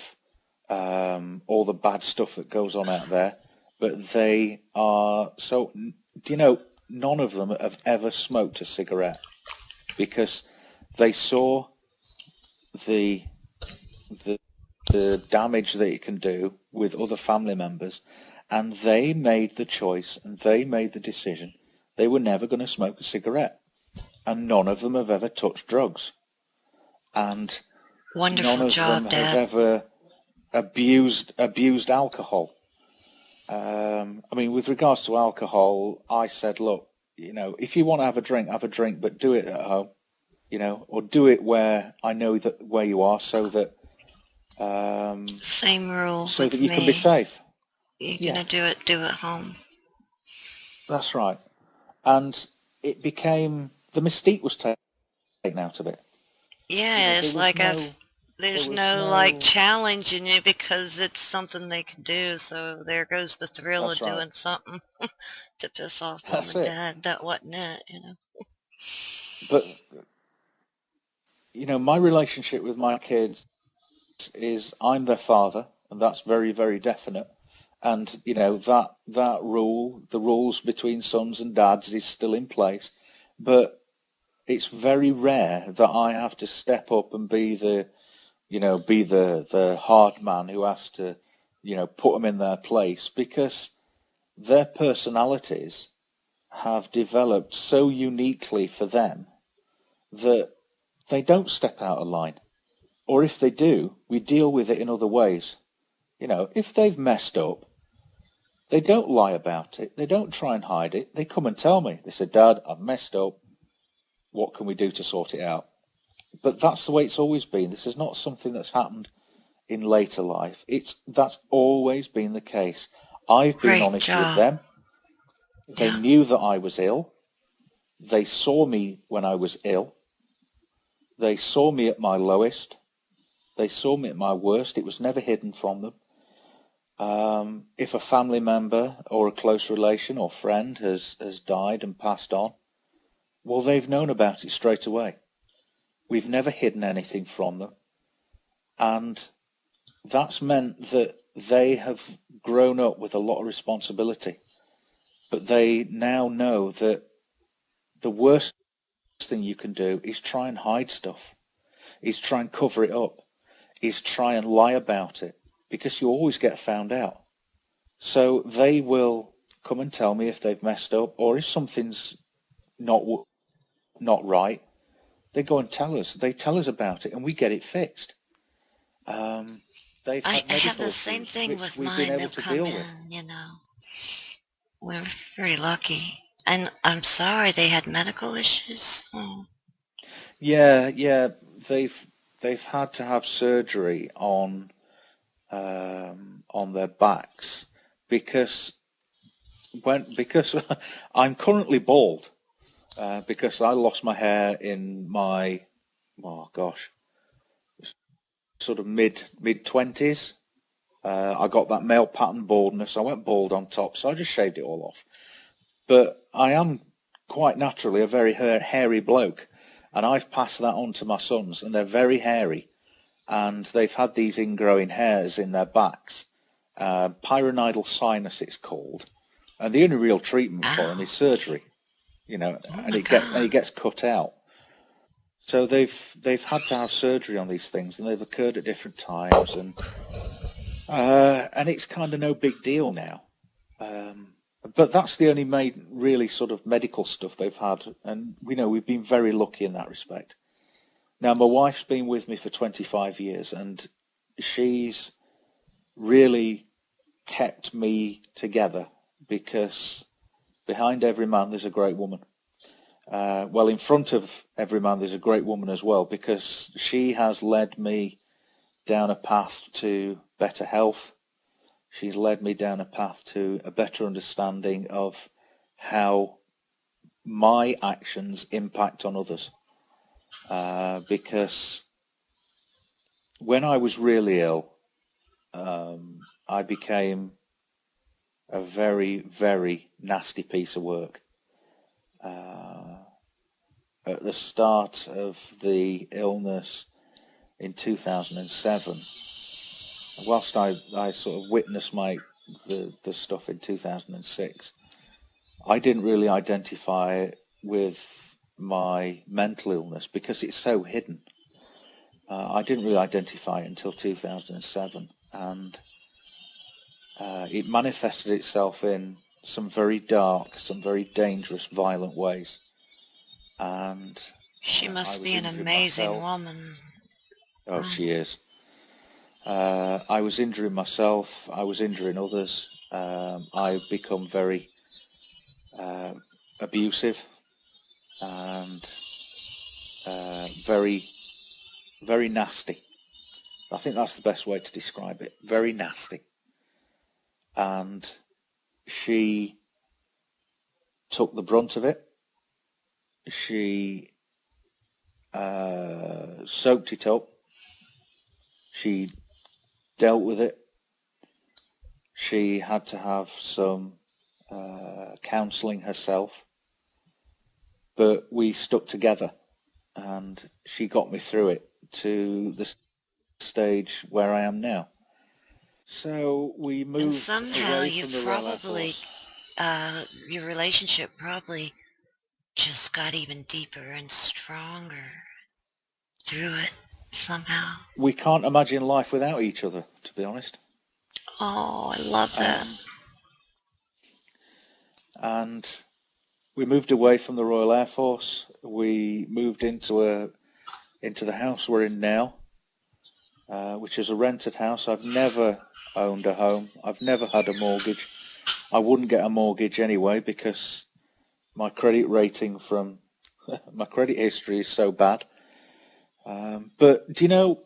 all the bad stuff that goes on out there, but they are, so, do you know, none of them have ever smoked a cigarette, because they saw the damage that it can do with other family members, and they made the choice and they made the decision they were never going to smoke a cigarette. And none of them have ever touched drugs, and Wonderful none of them job, have Dad. ever abused alcohol. I mean, with regards to alcohol, I said, look, you know, if you want to have a drink, but do it at home, you know, or do it where I know that where you are, so that Same rule so with that you can be me. safe. You're Yeah, gonna do it home. that's right. And it became, the mystique was taken out of it. Yeah, You know, it's like there's was no like no, challenge in it because it's something they can do. So there goes the thrill of that's right. doing something to piss off mom That's and it. dad. That wasn't it, you know. But, you know, my relationship with my kids is I'm their father, and that's very, very definite. And, you know, that rule, the rules between sons and dads is still in place. But it's very rare that I have to step up and be the, you know, be the hard man who has to, you know, put them in their place, because their personalities have developed so uniquely for them that they don't step out of line. Or if they do, we deal with it in other ways. You know, if they've messed up, they don't lie about it. They don't try and hide it. They come and tell me. They say, Dad, I've messed up. What can we do to sort it out? But that's the way it's always been. This is not something that's happened in later life. That's always been the case. I've been Great honest with job. them. They Yeah. knew that I was ill. They saw me when I was ill. They saw me at my lowest. They saw me at my worst. It was never hidden from them. If a family member or a close relation or friend has died and passed on, well, they've known about it straight away. We've never hidden anything from them. And that's meant that they have grown up with a lot of responsibility. But they now know that the worst thing you can do is try and hide stuff, is try and cover it up, is try and lie about it, because you always get found out. So they will come and tell me if they've messed up, or if something's not right. They go and tell us. They tell us about it, and we get it fixed. They've I had have medical the same issues thing which with we've been mine. able They'll to come deal with. in, you know. We're very lucky. And I'm sorry they had medical issues. Oh. Yeah, they've had to have surgery on their backs, because I'm currently bald, because I lost my hair in my, oh gosh, sort of mid-20s. I got that male pattern baldness. I went bald on top, so I just shaved it all off. But I am quite naturally a very hairy bloke, and I've passed that on to my sons, and they're very hairy, and they've had these ingrowing hairs in their backs. Pyronidal sinus it's called, and the only real treatment for them is surgery, you know, and it gets cut out. So they've had to have surgery on these things, and they've occurred at different times, and it's kind of no big deal now. But that's the only really sort of medical stuff they've had, and we know we've been very lucky in that respect. Now, my wife's been with me for 25 years, and she's really kept me together, because behind every man there's a great woman. Well, in front of every man there's a great woman as well, because she has led me down a path to better health. She's led me down a path to a better understanding of how my actions impact on others. Because when I was really ill, I became a very, very nasty piece of work. At the start of the illness in 2007, whilst I sort of witnessed the stuff in 2006, I didn't really identify it with my mental illness because it's so hidden. I didn't really identify it until 2007, and it manifested itself in some very dark, some very dangerous, violent ways. And she must be an amazing woman. Oh, she is. I was injuring myself. I was injuring others. I've become very abusive and very, very nasty. I think that's the best way to describe it. Very nasty. And she took the brunt of it. She soaked it up. She dealt with it. She had to have some counselling herself, but we stuck together, and she got me through it to the stage where I am now. So we moved and somehow away you from the probably, your relationship probably just got even deeper and stronger through it somehow. We can't imagine life without each other, to be honest. Oh, I love that. And we moved away from the Royal Air Force. We moved into the house we're in now, which is a rented house. I've never owned a home. I've never had a mortgage. I wouldn't get a mortgage anyway because my credit rating from my credit history is so bad. But do you know,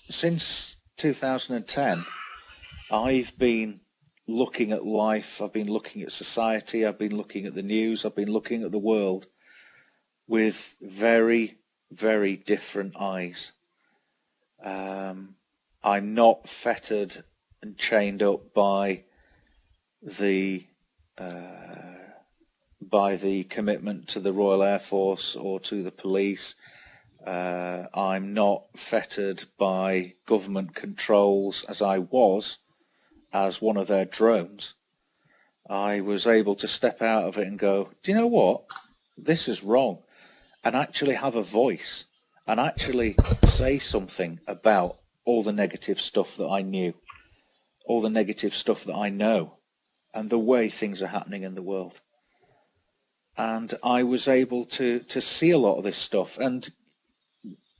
since 2010, I've been looking at life, I've been looking at society, I've been looking at the news, I've been looking at the world with very, very different eyes. I'm not fettered and chained up by the commitment to the Royal Air Force or to the police. I'm not fettered by government controls as I was as one of their drones. I was able to step out of it and go, do you know what? This is wrong. And actually have a voice and actually say something about all the negative stuff that I knew, all the negative stuff that I know, and the way things are happening in the world. And I was able to see a lot of this stuff. And,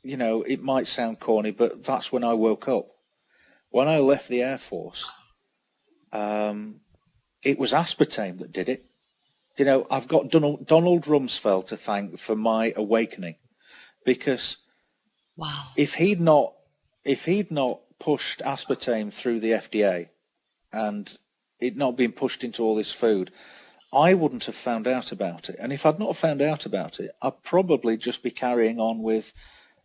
you know, it might sound corny, but that's when I woke up. When I left the Air Force, it was aspartame that did it. You know, I've got Donald Rumsfeld to thank for my awakening, because wow, if he'd not pushed aspartame through the FDA and it not been pushed into all this food, I wouldn't have found out about it. And if I'd not found out about it, I'd probably just be carrying on with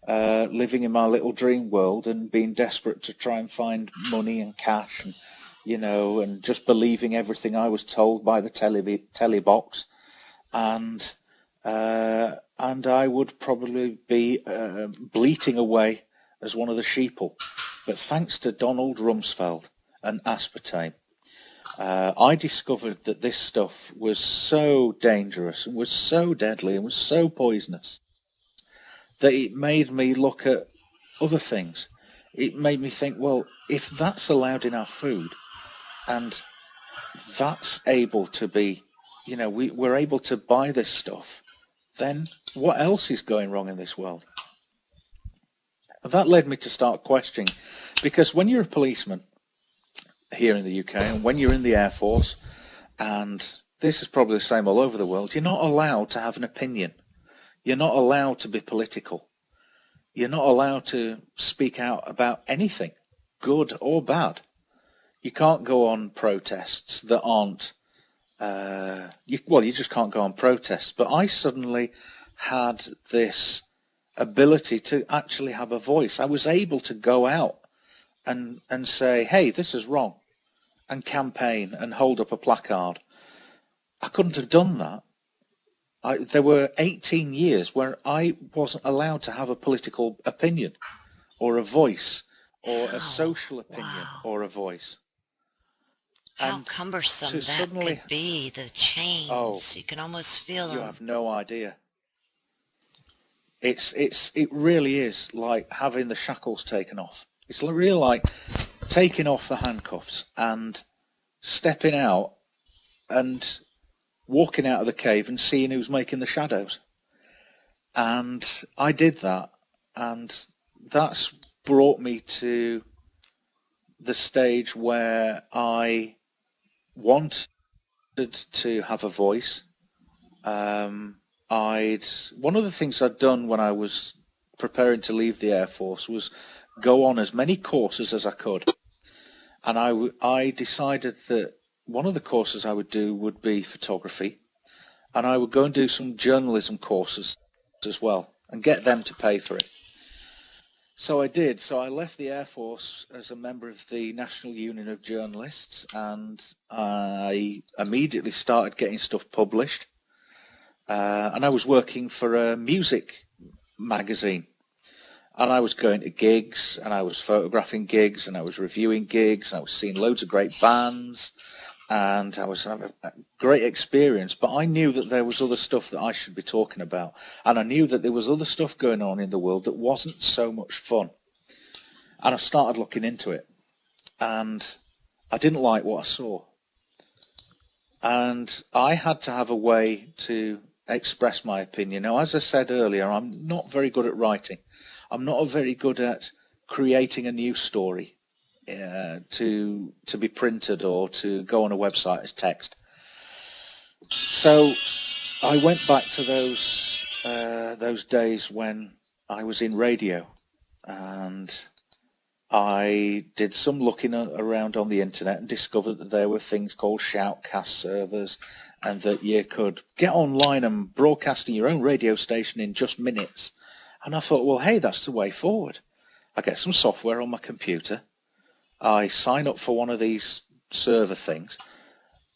living in my little dream world and being desperate to try and find money and cash and, you know, and just believing everything I was told by the telly box. And I would probably be bleating away as one of the sheeple. But thanks to Donald Rumsfeld and aspartame, I discovered that this stuff was so dangerous and was so deadly and was so poisonous that it made me look at other things. It made me think, well, if that's allowed in our food and that's able to be, you know, we're able to buy this stuff, then what else is going wrong in this world? And that led me to start questioning, because when you're a policeman here in the UK and when you're in the Air Force, and this is probably the same all over the world, you're not allowed to have an opinion. You're not allowed to be political. You're not allowed to speak out about anything, good or bad. You can't go on protests that aren't, you just can't go on protests. But I suddenly had this ability to actually have a voice. I was able to go out and say, hey, this is wrong, and campaign and hold up a placard. I couldn't have done that. There were 18 years where I wasn't allowed to have a political opinion or a voice or a social opinion or a voice. How And cumbersome to that suddenly, could be, the chains. oh, You can almost feel you them. have no idea. It really is like having the shackles taken off. It's really like taking off the handcuffs and stepping out and walking out of the cave and seeing who's making the shadows. And I did that, and that's brought me to the stage where I wanted to have a voice. One of the things I'd done when I was preparing to leave the Air Force was go on as many courses as I could. And I decided that one of the courses I would do would be photography, and I would go and do some journalism courses as well and get them to pay for it. So I did. So I left the Air Force as a member of the National Union of Journalists, and I immediately started getting stuff published. And I was working for a music magazine, and I was going to gigs, and I was photographing gigs, and I was reviewing gigs, and I was seeing loads of great bands, and I was having a great experience. But I knew that there was other stuff that I should be talking about, and I knew that there was other stuff going on in the world that wasn't so much fun. And I started looking into it, and I didn't like what I saw. And I had to have a way to express my opinion. Now, as I said earlier, I'm not very good at writing. I'm not very good at creating a news story to be printed or to go on a website as text. So I went back to those days when I was in radio, and I did some looking around on the internet and discovered that there were things called shoutcast servers, and that you could get online and broadcasting your own radio station in just minutes. And I thought, well, hey, that's the way forward. I get some software on my computer, I sign up for one of these server things,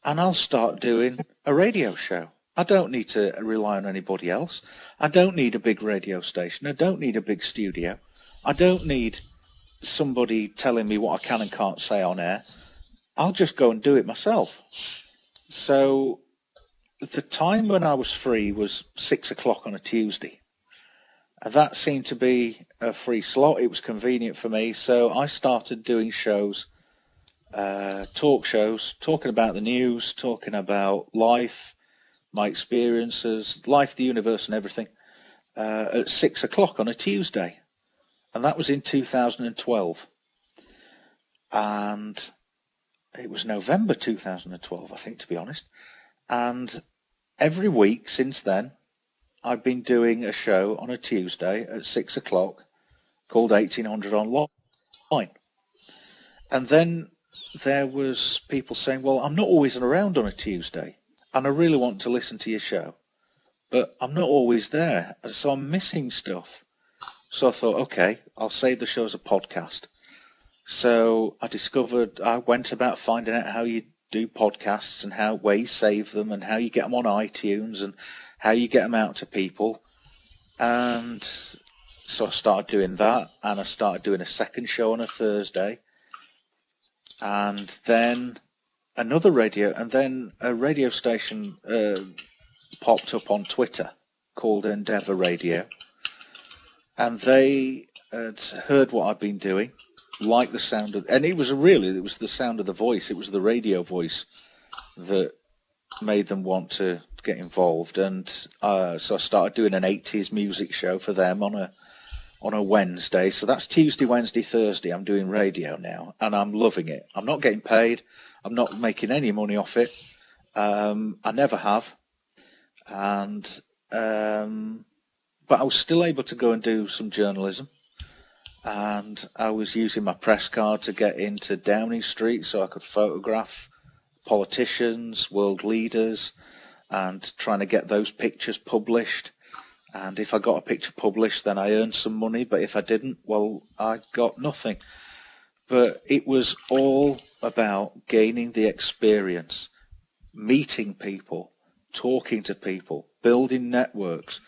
and I'll start doing a radio show. I don't need to rely on anybody else. I don't need a big radio station. I don't need a big studio. I don't need somebody telling me what I can and can't say on air. I'll just go and do it myself. So the time when I was free was 6 o'clock on a Tuesday. And that seemed to be a free slot. It was convenient for me. So I started doing shows, talk shows, talking about the news, talking about life, my experiences, life, the universe and everything, at 6 o'clock on a Tuesday. And that was in 2012. And it was November 2012, I think, to be honest. And every week since then, I've been doing a show on a Tuesday at 6 o'clock called 1800 Online. And then there was people saying, well, I'm not always around on a Tuesday, and I really want to listen to your show, but I'm not always there, so I'm missing stuff. So I thought, okay, I'll save the show as a podcast. So I went about finding out how you do podcasts and where you save them and how you get them on iTunes and how you get them out to people. And so I started doing that, and I started doing a second show on a Thursday. And then a radio station popped up on Twitter called Endeavour Radio. And they had heard what I'd been doing, liked the sound of, and it was the sound of the voice, it was the radio voice that made them want to get involved. And so I started doing an 80s music show for them on a Wednesday. So that's Tuesday, Wednesday, Thursday. I'm doing radio now, and I'm loving it. I'm not getting paid. I'm not making any money off it. I never have. And but I was still able to go and do some journalism, and I was using my press card to get into Downing Street so I could photograph politicians, world leaders, and trying to get those pictures published. And if I got a picture published, then I earned some money, but if I didn't, well, I got nothing. But it was all about gaining the experience, meeting people, talking to people, building networks,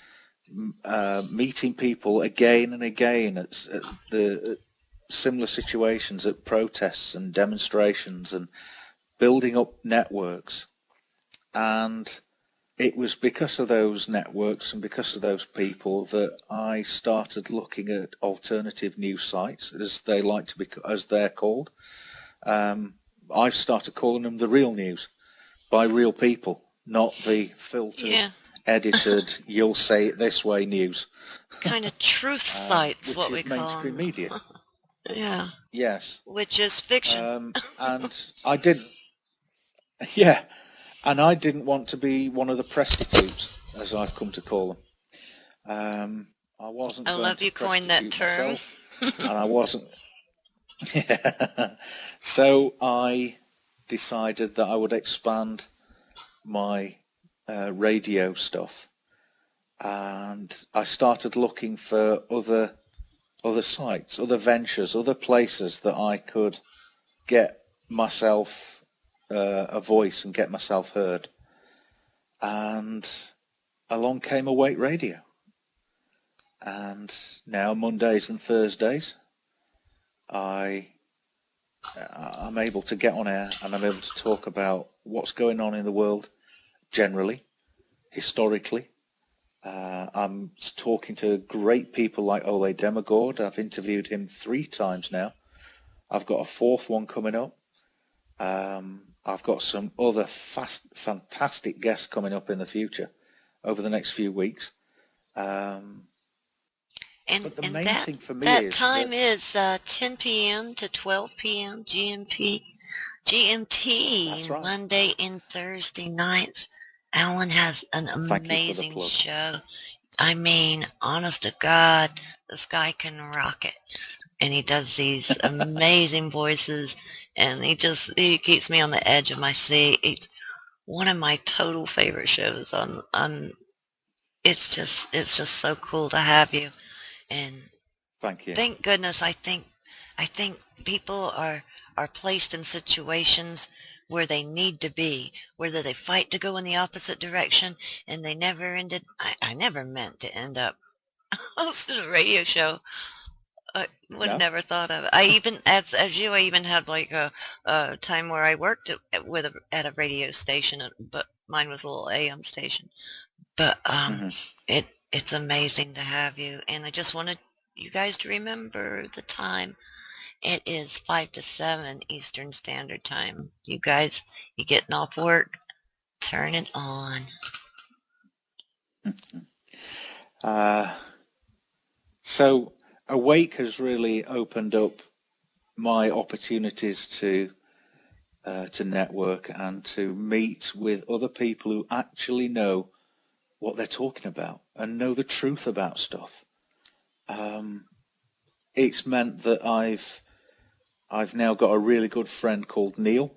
meeting people again and again at the similar situations, at protests and demonstrations, and building up networks. And it was because of those networks and because of those people that I started looking at alternative news sites, as they're called. I've started calling them the real news, by real people, not the filtered, edited, you'll say it this way news. Kind of truth sites, what we call mainstream media. Yeah. Yes. Which is fiction. And I didn't. Yeah. And I didn't want to be one of the prostitutes, as I've come to call them. I wasn't. I love you coined that term. Myself, and I wasn't. Yeah. So I decided that I would expand my radio stuff, and I started looking for other sites, other ventures, other places that I could get myself a voice and get myself heard. And along came Awake Radio, and now Mondays and Thursdays I'm able to get on air, and I'm able to talk about what's going on in the world generally, historically. I'm talking to great people like Ole Demogord. I've interviewed him 3 times now. I've got a 4th one coming up. I've got some other fantastic guests coming up in the future over the next few weeks. But the main thing for me is time is 10 p.m. to 12 p.m. GMT, right. Monday and Thursday nights. Alan has an amazing show. I mean, honest to God, this guy can rock it. And he does these amazing voices, and he keeps me on the edge of my seat. It's one of my total favorite shows on it's just so cool to have you. And thank you. Thank goodness I think people are placed in situations where they need to be, whether they fight to go in the opposite direction, and they never ended. I never meant to end up hosting a radio show. I would never thought of it. I even, as you, I even had like a time where I worked at a radio station, but mine was a little AM station. But it's amazing to have you, and I just wanted you guys to remember the time. It is 5 to 7 Eastern Standard Time. You guys, you getting off work? Turn it on. So Awake has really opened up my opportunities to network and to meet with other people who actually know what they're talking about and know the truth about stuff. It's meant that I've now got a really good friend called Neil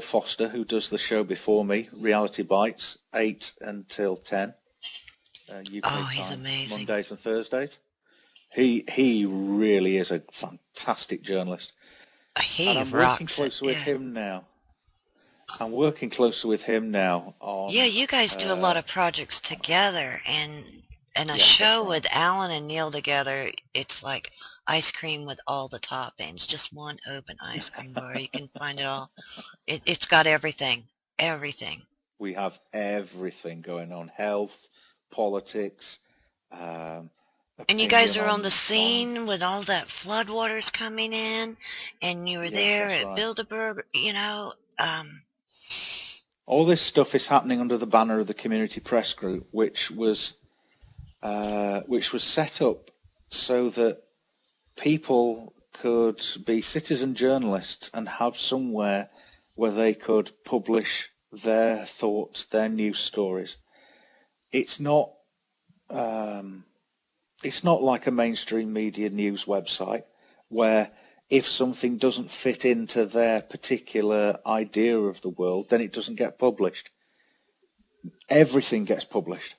Foster, who does the show before me, Reality Bites, 8 until 10 UK time, he's amazing. Mondays and Thursdays. He really is a fantastic journalist. He And I'm working rocks it. closer with Yeah. him now. I'm working closer with him now on... Yeah, you guys do a lot of projects together, and a show right. with Alan and Neil together, it's like ice cream with all the toppings. Just one open ice cream bar. You can find it all. It's got everything. Everything. We have everything going on. Health, politics, And you guys opinion are on the on scene with all that floodwaters coming in, and you were Yes, there that's at right. Bilderberg, you know. All this stuff is happening under the banner of the Community Press Group, which was set up so that people could be citizen journalists and have somewhere where they could publish their thoughts, their news stories. It's not like a mainstream media news website where if something doesn't fit into their particular idea of the world, then it doesn't get published. Everything gets published.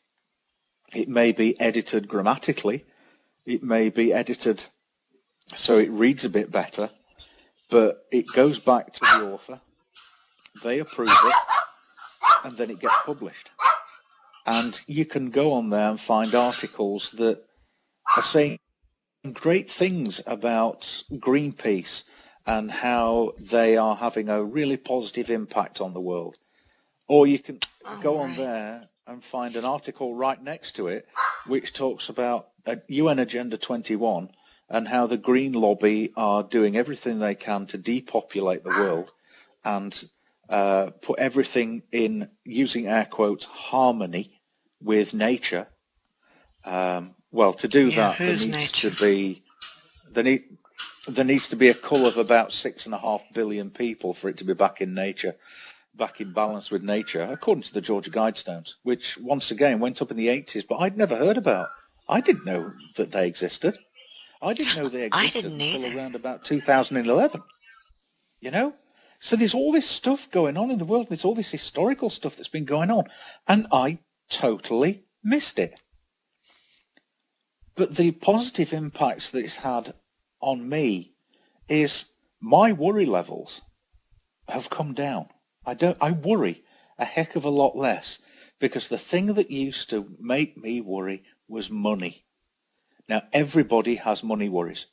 It may be edited grammatically, it may be edited so it reads a bit better, but it goes back to the author, they approve it, and then it gets published. And you can go on there and find articles that are saying great things about Greenpeace and how they are having a really positive impact on the world. Or you can go on there and find an article right next to it which talks about UN Agenda 21 and how the green lobby are doing everything they can to depopulate the world and put everything in, using air quotes, harmony with nature. Well, to do that, there needs to be a cull of about 6.5 billion people for it to be back in nature, back in balance with nature, according to the Georgia Guidestones, which once again went up in the 80s, but I'd never heard about. I didn't know that they existed. I didn't know they existed until around about 2011. You know? So there's all this stuff going on in the world. There's all this historical stuff that's been going on, and I totally missed it. But the positive impacts that it's had on me is my worry levels have come down. I worry a heck of a lot less, because the thing that used to make me worry was money. Now everybody has money worries.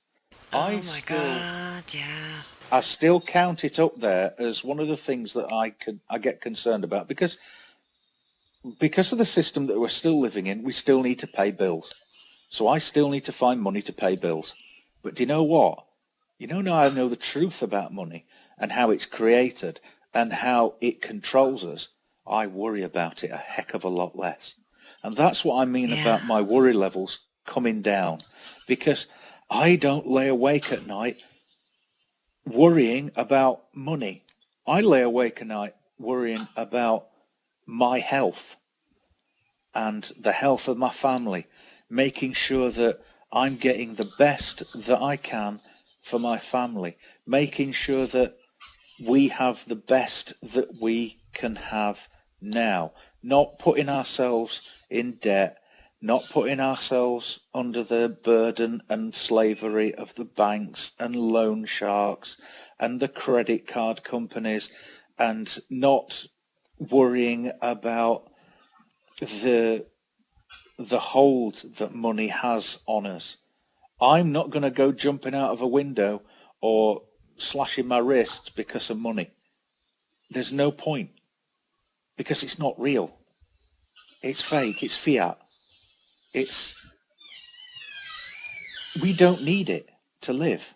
Oh my God, yeah. I still count it up there as one of the things that I get concerned about, because of the system that we're still living in, we still need to pay bills. So I still need to find money to pay bills. But do you know what? You know, now I know the truth about money and how it's created and how it controls us. I worry about it a heck of a lot less. And that's what I mean about my worry levels coming down, because I don't lay awake at night worrying about money. I lay awake at night worrying about my health and the health of my family, making sure that I'm getting the best that I can for my family, making sure that we have the best that we can have now, not putting ourselves in debt, not putting ourselves under the burden and slavery of the banks and loan sharks and the credit card companies, and not worrying about the hold that money has on us. I'm not going to go jumping out of a window or slashing my wrists because of money. There's no point, because it's not real. It's fake. It's fiat. We don't need it to live.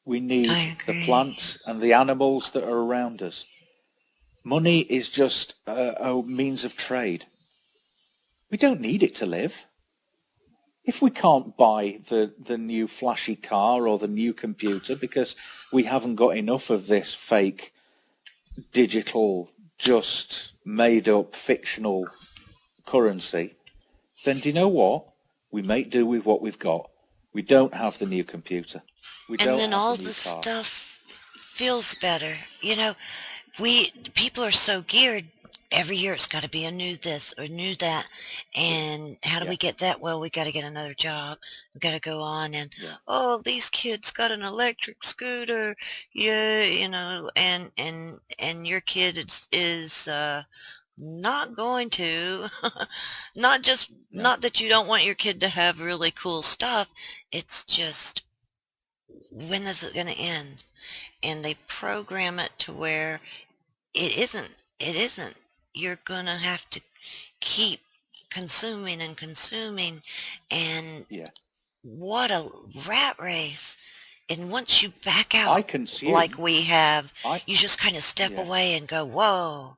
We need the plants and the animals that are around us. Money is just a means of trade. We don't need it to live. If we can't buy the new flashy car or the new computer because we haven't got enough of this fake, digital, just made-up, fictional currency, then do you know what? We make do with what we've got. We don't have the new computer. We don't have the new car. And then all the stuff feels better. You know, people are so geared every year it's got to be a new this or new that. And how do we get that? Well, we got to get another job. We got to go on and, oh, these kids got an electric scooter. Yeah, and your kid is not going to. Not that you don't want your kid to have really cool stuff. It's just, when is it going to end? And they program it to where it isn't. You're going to have to keep consuming and consuming, and what a rat race. And once you back out like we have, you just kind of step away and go, whoa,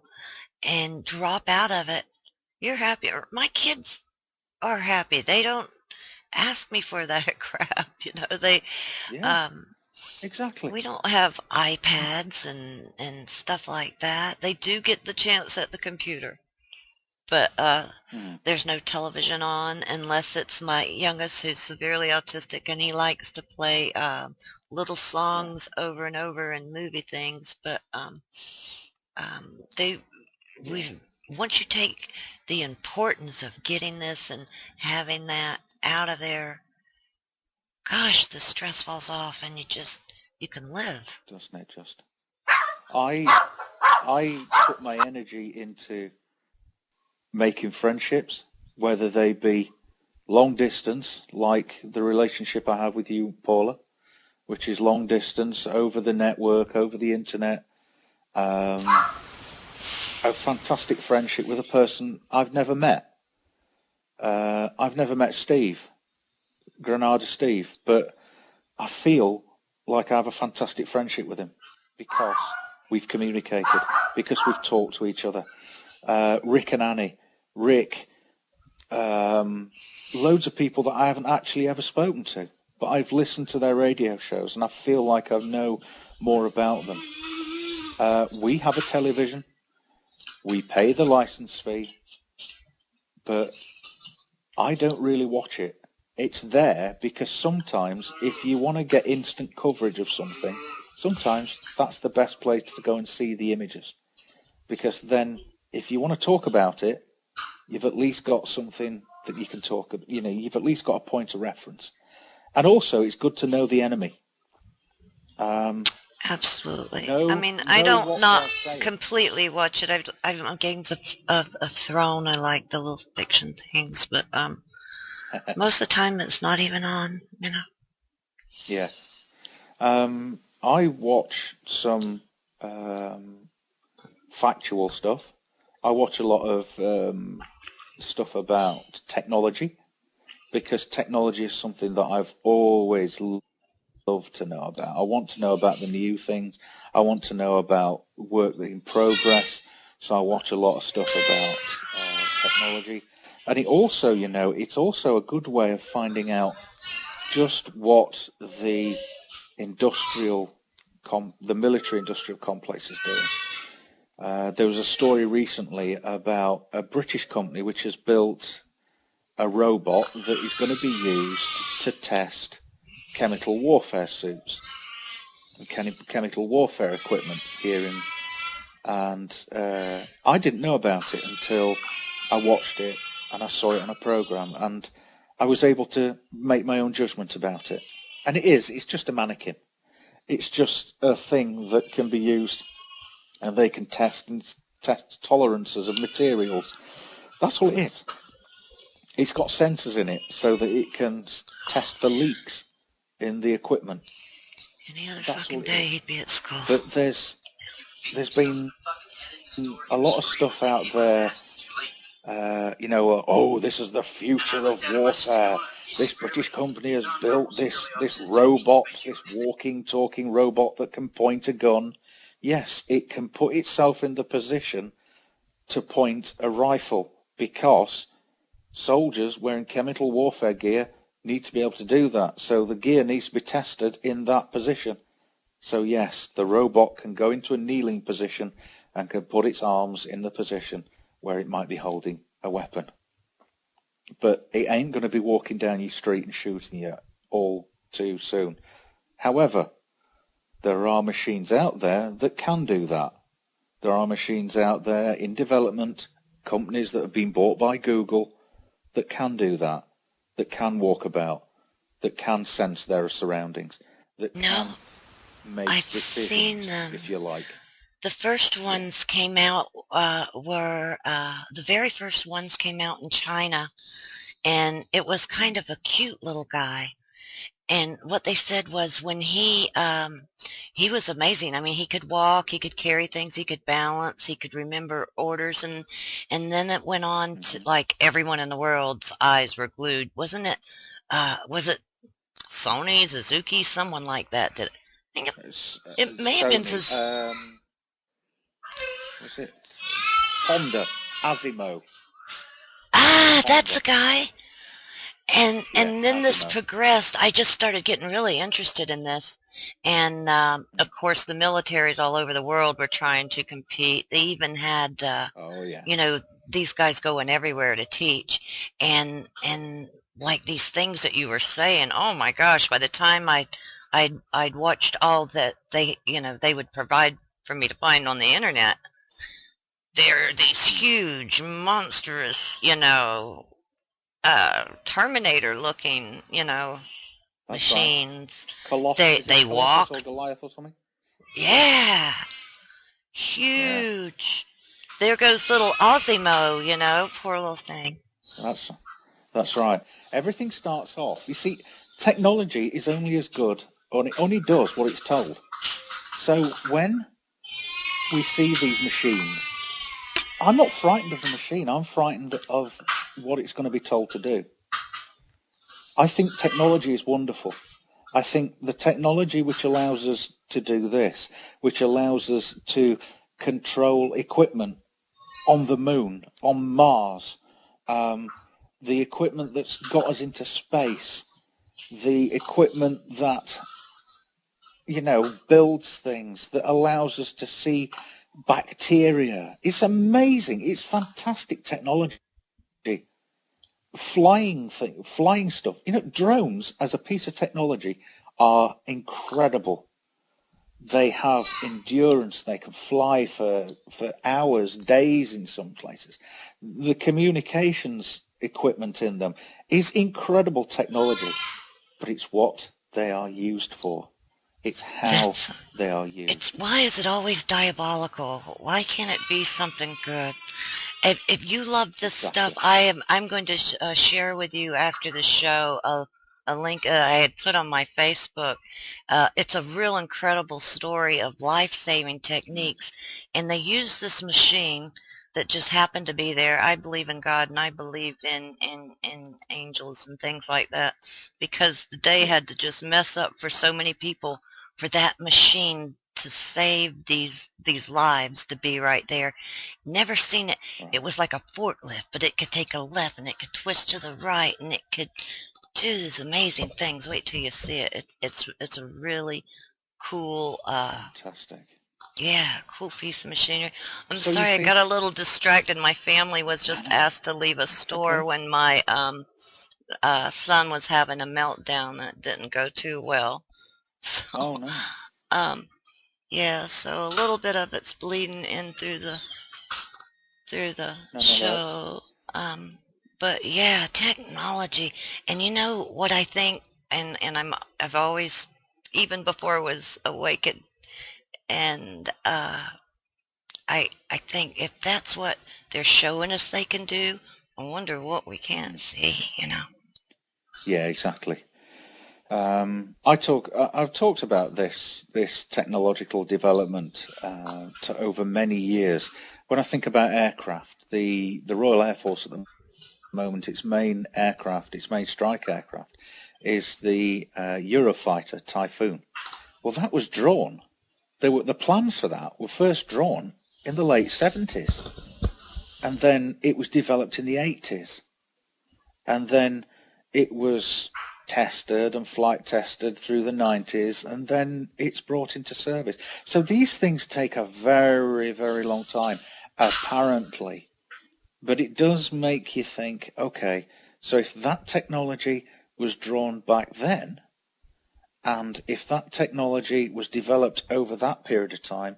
and drop out of it. You're happy. My kids are happy. They don't ask me for that crap. They exactly. We don't have iPads and stuff like that. They do get the chance at the computer, but there's no television on unless it's my youngest, who's severely autistic, and he likes to play little songs over and over and movie things. But once you take the importance of getting this and having that out of there, gosh, the stress falls off, and you can live. Doesn't it just? I put my energy into making friendships, whether they be long distance, like the relationship I have with you, Paula, which is long distance over the network, over the internet. A fantastic friendship with a person I've never met. I've never met Steve, Granada Steve, but I feel like I have a fantastic friendship with him because we've communicated, because we've talked to each other. Rick and Annie, Rick, loads of people that I haven't actually ever spoken to, but I've listened to their radio shows and I feel like I know more about them. We have a television, we pay the license fee, but I don't really watch it. It's there because sometimes if you want to get instant coverage of something, sometimes that's the best place to go and see the images. Because then if you want to talk about it, you've at least got something that you can talk about. You've at least got a point of reference. And also it's good to know the enemy. Absolutely. I don't not completely watch it. I've on Games of Thrones. I like the little fiction things, but most of the time it's not even on, Yeah. I watch some factual stuff. I watch a lot of stuff about technology, because technology is something that I've always loved to know about. I want to know about the new things. I want to know about work in progress. So I watch a lot of stuff about technology. And it also, it's also a good way of finding out just what the military industrial complex is doing. There was a story recently about a British company which has built a robot that is going to be used to test chemical warfare suits and chemical warfare equipment here and I didn't know about it until I watched it and I saw it on a program, and I was able to make my own judgment about it. And it's just a mannequin. It's just a thing that can be used, and they can test tolerances of materials. That's all it is. It's got sensors in it so that it can test for leaks in the equipment. Any other fucking day he'd be at school. But there's been a lot of stuff out there, this is the future of warfare. This British company has built this robot, this walking, talking robot that can point a gun. Yes, it can put itself in the position to point a rifle, because soldiers wearing chemical warfare gear need to be able to do that. So the gear needs to be tested in that position. So yes, the robot can go into a kneeling position and can put its arms in the position where it might be holding a weapon. But it ain't going to be walking down your street and shooting you all too soon. However, there are machines out there that can do that. There are machines out there in development, companies that have been bought by Google that can do that, that can walk about, that can sense their surroundings, that No, can make I've seen decisions, them. if you like. The first ones came out were the very first ones came out in China, and it was kind of a cute little guy. And what they said was when he was amazing. I mean, he could walk, he could carry things, he could balance, he could remember orders, and then it went on to like everyone in the world's eyes were glued. Wasn't it? Was it Sony, Suzuki, someone like that? Did I think it may have been Sony. Was it Honda? Asimo. That's the guy. And Yeah, then this Asimo. progressed. I just started getting really interested in this. And of course, the militaries all over the world were trying to compete. They even had, Oh yeah. you know, these guys going everywhere to teach. And like these things that you were saying, oh my gosh, by the time I'd watched all that they would provide for me to find on the internet, there are these huge, monstrous, Terminator looking, That's machines. right. Colossus, They Colossus walk. or Goliath or something? Yeah. Huge. There goes little Osimo, poor little thing. That's right. Everything starts off. You see, technology is only as good, or it only does what it's told. So when we see these machines, I'm not frightened of the machine. I'm frightened of what it's going to be told to do. I think technology is wonderful. I think the technology which allows us to do this, which allows us to control equipment on the moon, on Mars, the equipment that's got us into space, the equipment that, builds things, that allows us to see bacteria. It's amazing. It's fantastic technology. Flying stuff. Drones as a piece of technology are incredible. They have endurance. They can fly for hours, days in some places. The communications equipment in them is incredible technology, but it's what they are used for. It's how they are used. Why is it always diabolical? Why can't it be something good? If you love this stuff, I'm going to share with you after the show a link I had put on my Facebook. It's a real incredible story of life-saving techniques, and they use this machine that just happened to be there. I believe in God, and I believe in angels and things like that, because the day had to just mess up for so many people for that machine to save these lives to be right there. Never seen it. It was like a forklift, but it could take a left and it could twist to the right and it could do these amazing things. Wait till you see it. It's a really cool Fantastic. Yeah, cool piece of machinery. I'm So sorry, I got a little distracted. My family was just asked to leave a store when my son was having a meltdown that didn't go too well. So, oh no. Yeah, so a little bit of it's bleeding in through the show. But yeah, technology. And you know what I think, and I've always, even before I was awakened, and I think if that's what they're showing us they can do, I wonder what we can't see. Yeah, exactly. I've talked about this technological development over many years. When I think about aircraft, the Royal Air Force at the moment, its main strike aircraft, is the Eurofighter Typhoon. Well, that was drawn. The plans for that were first drawn in the late 70s, and then it was developed in the 80s, and then it was tested and flight tested through the 90s, and then it's brought into service. So these things take a very, very long time, apparently. But it does make you think, okay, so if that technology was drawn back then, and if that technology was developed over that period of time,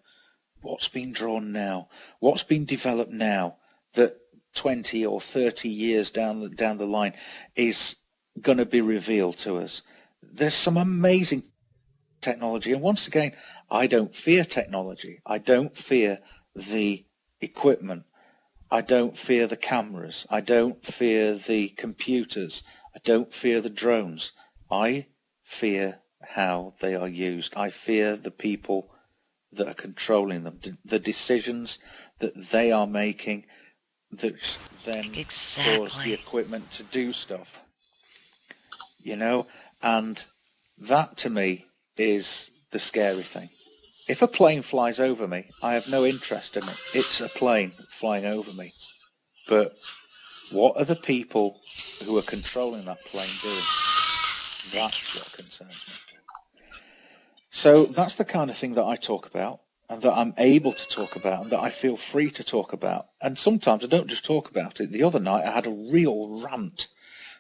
what's been drawn now, what's been developed now that 20 or 30 years down the line is going to be revealed to us. There's some amazing technology, and once again, I don't fear technology. I don't fear the equipment. I don't fear the cameras. I don't fear the computers. I don't fear the drones. I fear how they are used. I fear the people that are controlling them, the decisions that they are making that then cause the equipment to do stuff, you know, and that to me is the scary thing. If a plane flies over me, I have no interest in it. It's a plane flying over me. But what are the people who are controlling that plane doing? That's what concerns me. So that's the kind of thing that I talk about, and that I'm able to talk about, and that I feel free to talk about. And sometimes I don't just talk about it. The other night I had a real rant.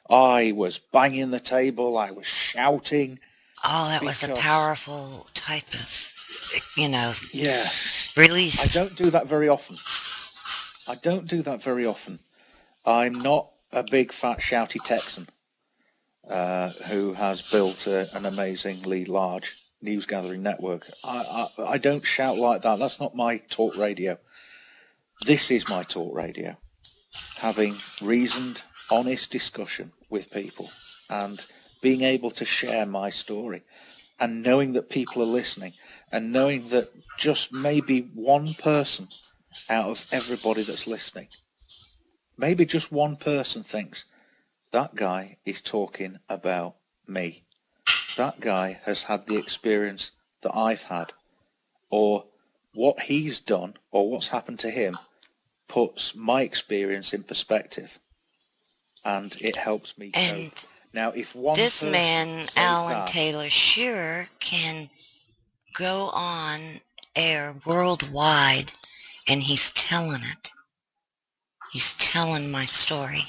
I was banging the table. I was shouting. Oh, that was a powerful type of, you know, release. I don't do that very often. I'm not a big, fat, shouty Texan who has built an amazingly large news gathering network. I don't shout like that. That's not my talk radio. This is my talk radio. Having reasoned, honest discussion with people and being able to share my story and knowing that people are listening and knowing that just maybe one person out of everybody that's listening, maybe just one person thinks, that guy is talking about me. That guy has had the experience that I've had, or what he's done or what's happened to him puts my experience in perspective, and it helps me cope. Now, if one this man, Alan that, Taylor Shearer, can go on air worldwide, and he's telling it. He's telling my story.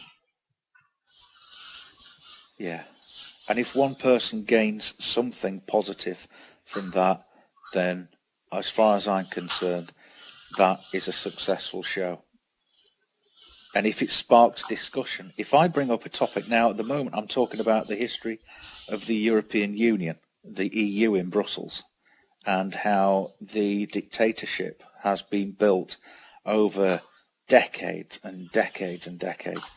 Yeah. And if one person gains something positive from that, then as far as I'm concerned, that is a successful show. And if it sparks discussion, if I bring up a topic now, at the moment I'm talking about the history of the European Union, the EU in Brussels, and how the dictatorship has been built over decades and decades and decades.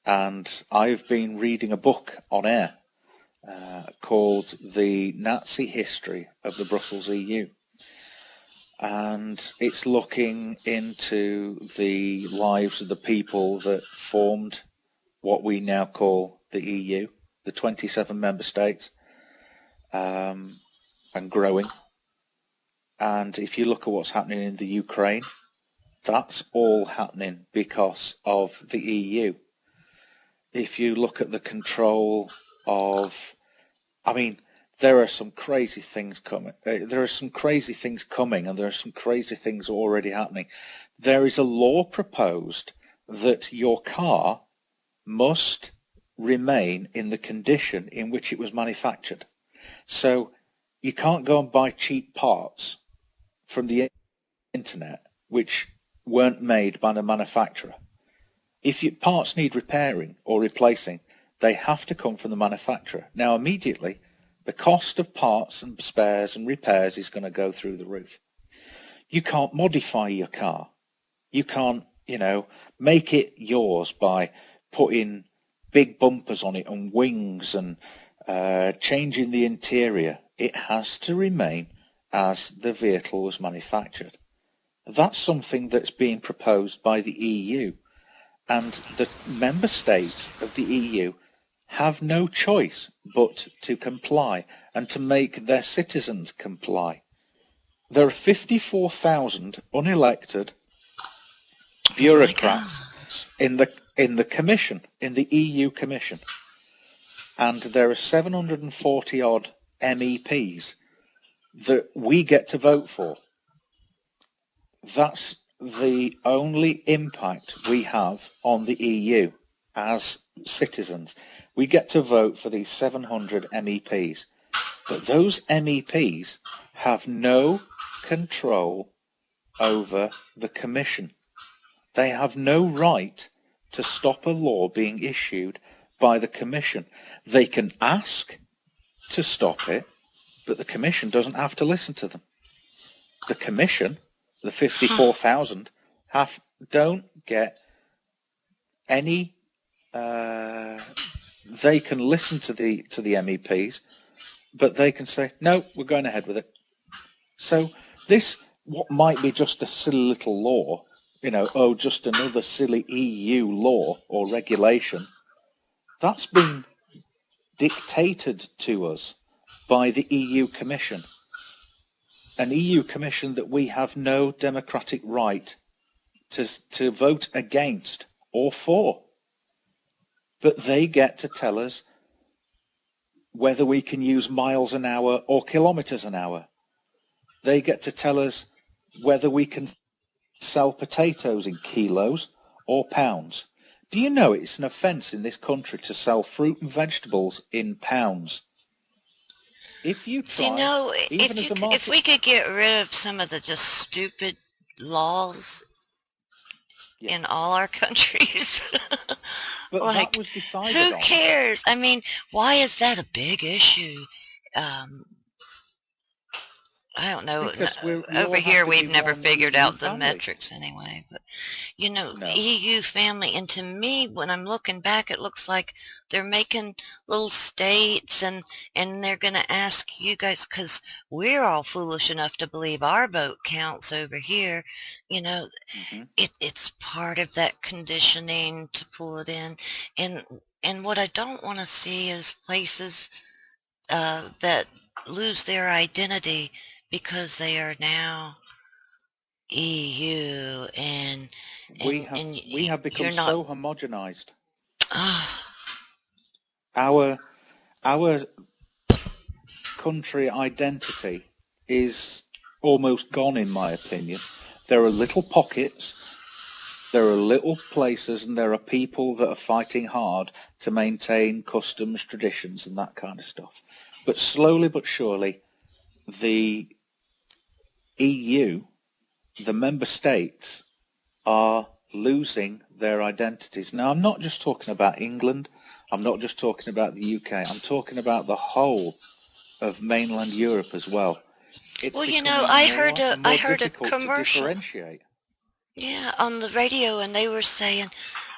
And I've been reading a book on air called The Nazi History of the Brussels EU. And it's looking into the lives of the people that formed what we now call the EU, the 27 member states, and growing. And if you look at what's happening in the Ukraine, that's all happening because of the EU. If you look at the control of, I mean, there are some crazy things coming. There are some crazy things coming, and there are some crazy things already happening. There is a law proposed that your car must remain in the condition in which it was manufactured. So you can't go and buy cheap parts from the internet which weren't made by the manufacturer. If your parts need repairing or replacing, they have to come from the manufacturer. Now, immediately, the cost of parts and spares and repairs is going to go through the roof. You can't modify your car. You can't, you know, make it yours by putting big bumpers on it and wings and changing the interior. It has to remain as the vehicle was manufactured. That's something that's being proposed by the EU. And the member states of the EU have no choice but to comply and to make their citizens comply. There are 54,000 unelected bureaucrats in the Commission, in the EU Commission, and there are 740 odd MEPs that we get to vote for. That's the only impact we have on the EU as citizens. We get to vote for these 700 MEPs, but those MEPs have no control over the Commission. They have no right to stop a law being issued by the Commission. They can ask to stop it, but the Commission doesn't have to listen to them. The Commission, the 54,000, don't get any. They can listen to the MEPs, but they can say no, we're going ahead with it. So this, what might be just a silly little law, just another silly EU law or regulation, that's been dictated to us by the EU Commission. An EU Commission that we have no democratic right to vote against or for. But they get to tell us whether we can use miles an hour or kilometres an hour. They get to tell us whether we can sell potatoes in kilos or pounds. Do you know it's an offence in this country to sell fruit and vegetables in pounds? If you try, if we could get rid of some of the just stupid laws in all our countries, but like, that was decided who on. cares? I mean, why is that a big issue? I don't know. Over here, we've never figured out the metrics anyway. But, EU family. And to me, when I'm looking back, it looks like they're making little states and they're going to ask you guys, because we're all foolish enough to believe our vote counts over here. It's part of that conditioning to pull it in. And what I don't want to see is places that lose their identity because they are now EU, and we have become so homogenized. Our country identity is almost gone, in my opinion. There are little pockets, there are little places, and there are people that are fighting hard to maintain customs, traditions, and that kind of stuff. But slowly but surely, the EU, the member states, are losing their identities. Now, I'm not just talking about England. I'm not just talking about the UK. I'm talking about the whole of mainland Europe as well. It's I heard a commercial. To differentiate. Yeah, on the radio, and they were saying,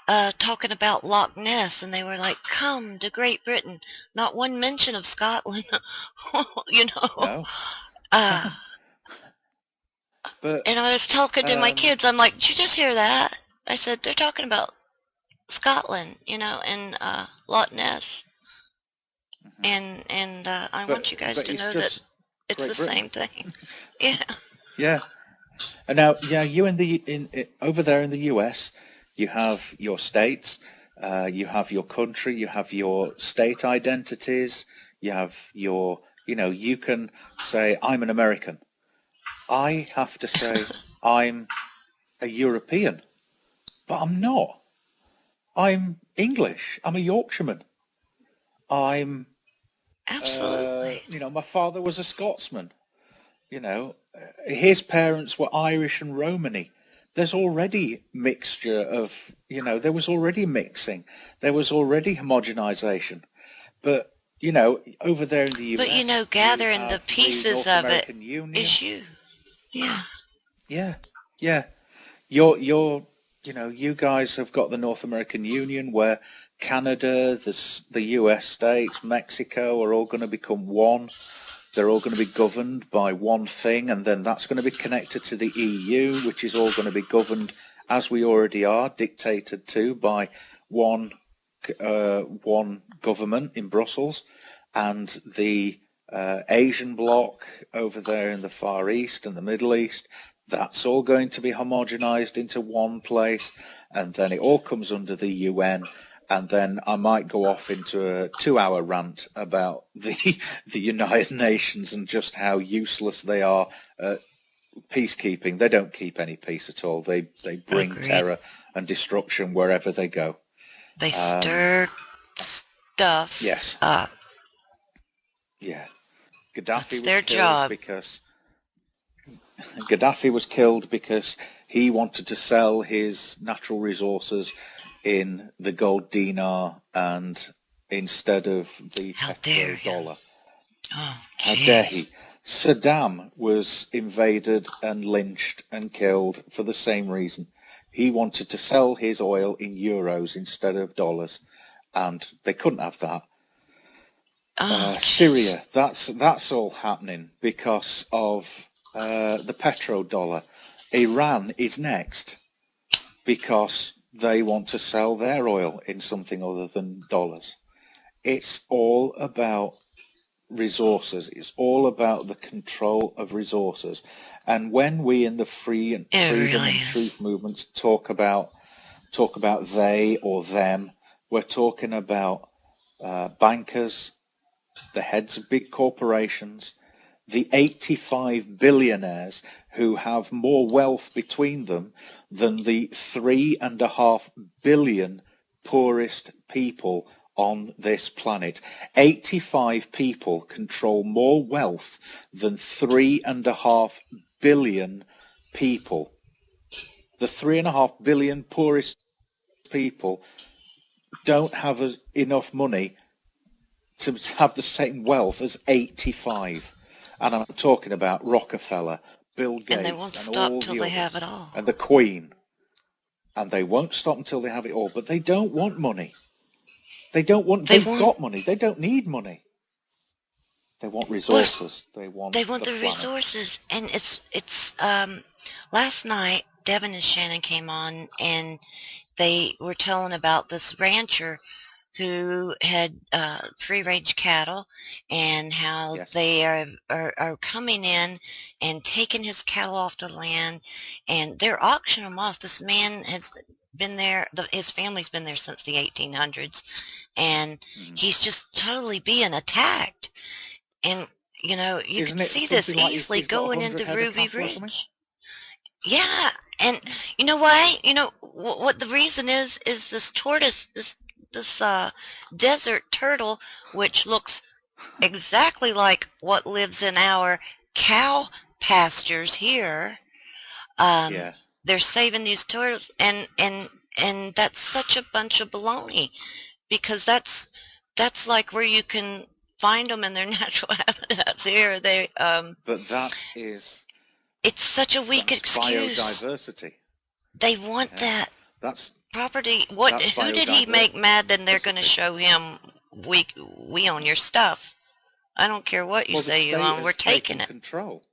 talking about Loch Ness, and they were like, "Come to Great Britain." Not one mention of Scotland. No. But, and I was talking to my kids. I'm like, "Did you just hear that?" I said, "They're talking about Scotland, and Loch Ness." And I want you guys to know that it's the same thing. Yeah. Yeah. And now, you over there in the US, you have your states, you have your country, you have your state identities, you have your, you can say, I'm an American. I have to say I'm a European, but I'm not. I'm English. I'm a Yorkshireman. I'm, absolutely. My father was a Scotsman. His parents were Irish and Romany. There's already mixture of, there was already mixing. There was already homogenization. But, over there in the US... But, gathering the pieces of it is you. Yeah. Yeah. Yeah. You're, you guys have got the North American Union where Canada, the US states, Mexico are all going to become one. They're all going to be governed by one thing, and then that's going to be connected to the EU, which is all going to be governed, as we already are, dictated to by one government in Brussels, and the Asian bloc over there in the Far East and the Middle East. That's all going to be homogenized into one place, and then it all comes under the UN. And then I might go off into a 2-hour rant about the United Nations and just how useless they are at peacekeeping. They don't keep any peace at all. They bring terror and destruction wherever they go. They stir stuff up. Yeah. Gaddafi was their killed job. because Gaddafi was killed because he wanted to sell his natural resources in the gold dinar and instead of the How dare you. petrodollar. Oh, How dare jeez. he? Saddam was invaded and lynched and killed for the same reason. He wanted to sell his oil in euros instead of dollars, and they couldn't have that. Oh, jeez. Syria, that's all happening because of the petrodollar. Iran is next because they want to sell their oil in something other than dollars. It's all about resources. It's all about the control of resources. And when we in the freedom really and is. truth movements talk about they or them, we're talking about bankers, the heads of big corporations, the 85 billionaires who have more wealth between them than the 3.5 billion poorest people on this planet. 85 people control more wealth than 3.5 billion people. The 3.5 billion poorest people don't have enough money to have the same wealth as 85. And I'm talking about Rockefeller, Bill Gates, And they won't and stop all till the they have others, it all. and the Queen. And they won't stop until they have it all. But they don't want money. They've got money. They don't need money. They want resources. They want the planet. resources. And last night, Devin and Shannon came on, and they were telling about this rancher who had free-range cattle, and how Yes. they are coming in and taking his cattle off the land, and they're auctioning them off. This man has been there, his family's been there since the 1800s, and he's just totally being attacked. And, you know, you Isn't could it see this something like easily he's got going 100 into head of Ruby cattle or something? Ridge. Yeah, and you know why? You know what the reason is this tortoise, this desert turtle, which looks exactly like what lives in our cow pastures here. Yeah. They're saving these turtles, and that's such a bunch of baloney, because that's like where you can find them in their natural habitats. Here But that is... it's such a weak excuse. biodiversity. They want that That's property. that's Who did he make mad? Then they're going to show him we own your stuff. I don't care what you say you own. We're taking it. Control.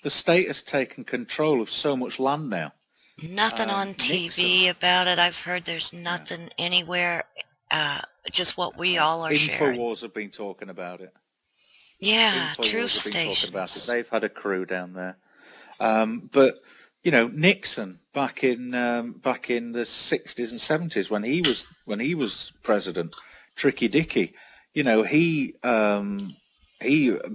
The state has taken control of so much land now. Nothing on TV about it. I've heard there's nothing anywhere. Just what we all are sharing. InfoWars have been talking about it. Yeah, InfoWars truth have been talking about it. stations. They've had a crew down there. But you know, Nixon back in the 60s and 70s when he was president, Tricky Dicky, you know, he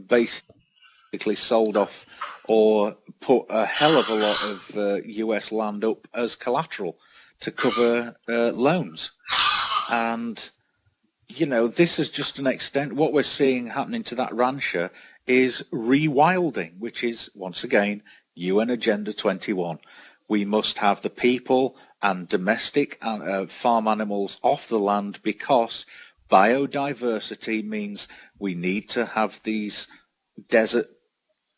basically sold off or put a hell of a lot of US land up as collateral to cover loans. And you know, this is just an extent. What we're seeing happening to that rancher is rewilding, which is, once again, UN Agenda 21. We must have the people and domestic farm animals off the land, because biodiversity means we need to have these desert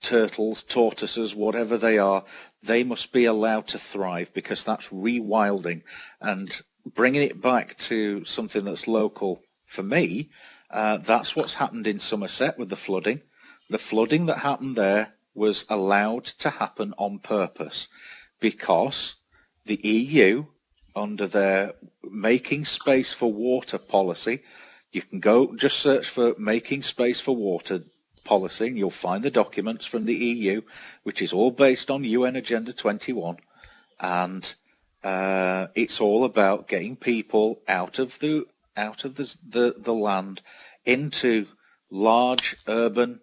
turtles, tortoises, whatever they are. They must be allowed to thrive, because that's rewilding. And bringing it back to something that's local for me, that's what's happened in Somerset with the flooding. The flooding that happened there was allowed to happen on purpose, because the EU, under their making space for water policy, you can go just search for making space for water policy and you'll find the documents from the EU, which is all based on UN Agenda 21, and it's all about getting people out of the land into large urban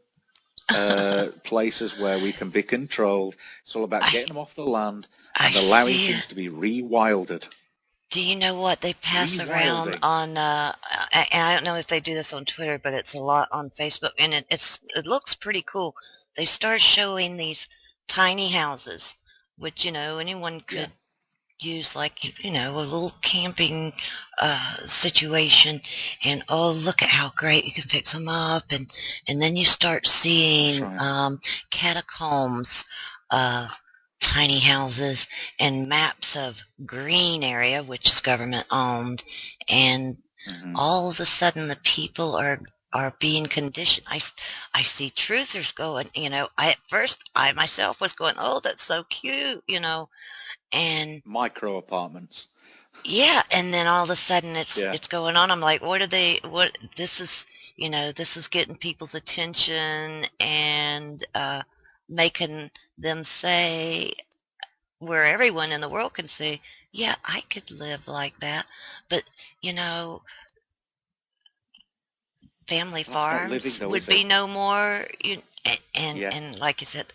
places where we can be controlled. It's all about getting them off the land and allowing things to be rewilded. Do you know what they pass around on, and I don't know if they do this on Twitter, but it's a lot on Facebook, and it looks pretty cool. They start showing these tiny houses, which, anyone Yeah. could use, like, a little camping situation. And oh, look at how great you can fix them up. And then you start That's seeing right. catacombs, uh, tiny houses, and maps of green area, which is government owned. And Hmm. all of a sudden the people are being conditioned. I see truthers going, at first I myself was going, oh, that's so cute, and Micro apartments. yeah, and then all of a sudden Yeah. it's going on. I'm like, what this is getting people's attention and making them say, where everyone in the world can say, yeah, I could live like that. But, you know, family That's not living farms though, would is be it? no more. And Yeah. and like you said,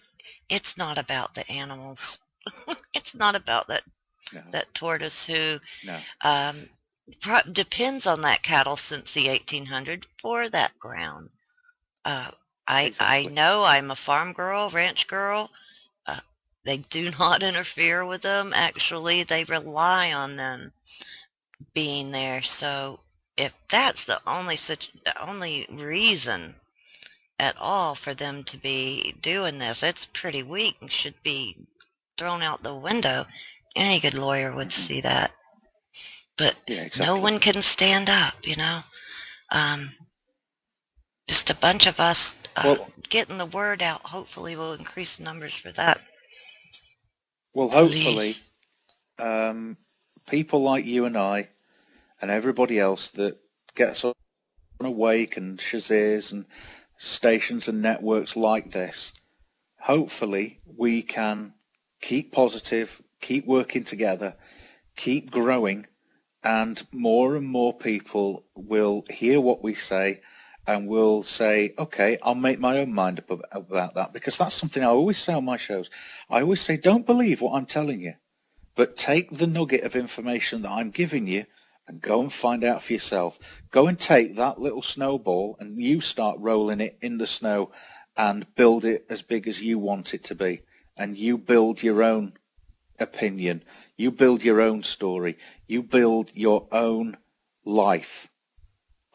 it's not about the animals. It's not about No. that tortoise who No. um, depends on that cattle since the 1800s for that ground. Uh, I Exactly. know I'm a farm girl, ranch girl. Uh, they do not interfere with them. Actually, they rely on them being there. So if that's the only reason at all for them to be doing this, it's pretty weak and should be thrown out the window. Any good lawyer would Hmm. see that. But Yeah, no exactly. one can stand up. Um, just a bunch of us Well, getting the word out hopefully will increase the numbers for that. Please. hopefully, people like you and I and everybody else that gets on Awake and Shazirs and stations and networks like this, hopefully we can keep positive, keep working together, keep growing, and more people will hear what we say and will say, okay, I'll make my own mind up about that, because that's something I always say on my shows. I always say, don't believe what I'm telling you, but take the nugget of information that I'm giving you and go and find out for yourself. Go and take that little snowball and you start rolling it in the snow and build it as big as you want it to be. And you build your own opinion. You build your own story. You build your own life.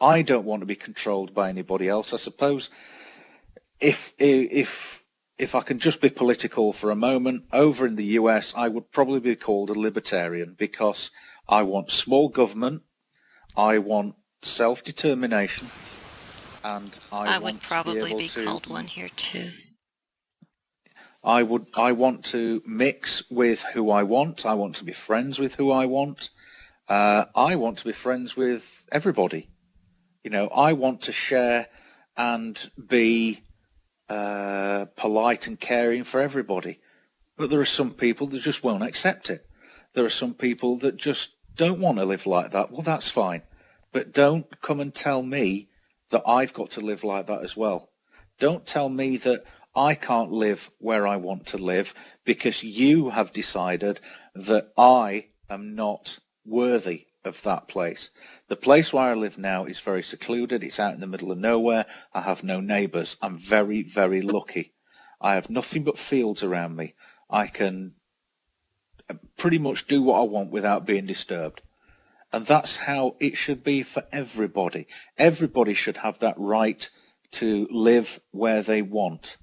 I don't want to be controlled by anybody else. I suppose if I can just be political for a moment, over in the US, I would probably be called a libertarian, because I want small government, I want self-determination, and I I would want to be probably able be to, called one here too. I want to mix with who I want to be friends with who I want to be friends with everybody. I want to share and be polite and caring for everybody. But there are some people that just won't accept it. There are some people that just don't want to live like that. Well, that's fine. But don't come and tell me that I've got to live like that as well. Don't tell me that I can't live where I want to live because you have decided that I am not worthy of that place. The place where I live now is very secluded. It's out in the middle of nowhere. I have no neighbours. I'm very, very lucky. I have nothing but fields around me. I can pretty much do what I want without being disturbed. And that's how it should be for everybody. Everybody should have that right to live where they want.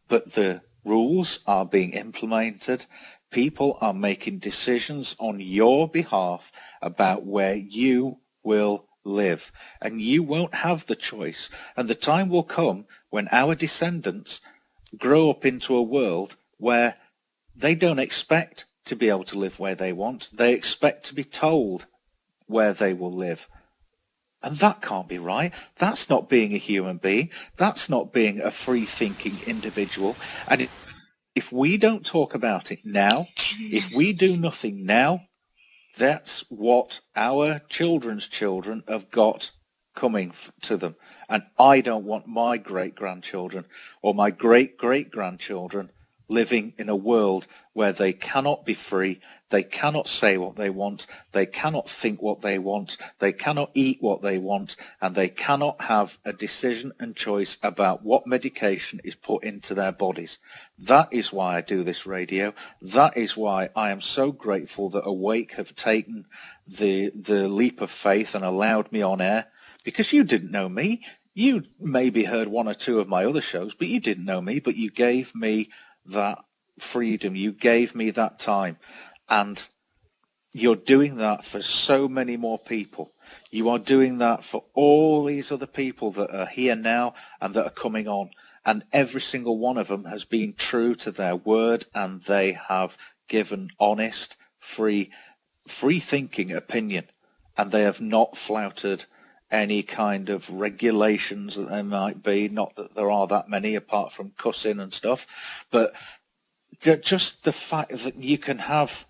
But the rules are being implemented. People are making decisions on your behalf about where you will live. And you won't have the choice. And the time will come when our descendants grow up into a world where they don't expect to be able to live where they want. They expect to be told where they will live. And that can't be right. That's not being a human being. That's not being a free-thinking individual. And if we don't talk about it now, 10 if we minutes. do nothing now, that's what our children's children have got coming to them. And I don't want my great-grandchildren or my great-great-grandchildren living in a world where they cannot be free, they cannot say what they want, they cannot think what they want, they cannot eat what they want, and they cannot have a decision and choice about what medication is put into their bodies. That is why I do this radio. That is why I am so grateful that Awake have taken the leap of faith and allowed me on air, because you didn't know me. You maybe heard one or two of my other shows, but you didn't know me, but you gave me that freedom, you gave me that time, and you're doing that for so many more people. You are doing that for all these other people that are here now and that are coming on, and every single one of them has been true to their word, and they have given honest, free thinking opinion, and they have not flouted any kind of regulations that there might be. Not that there are that many, apart from cussing and stuff, but just the fact that you can have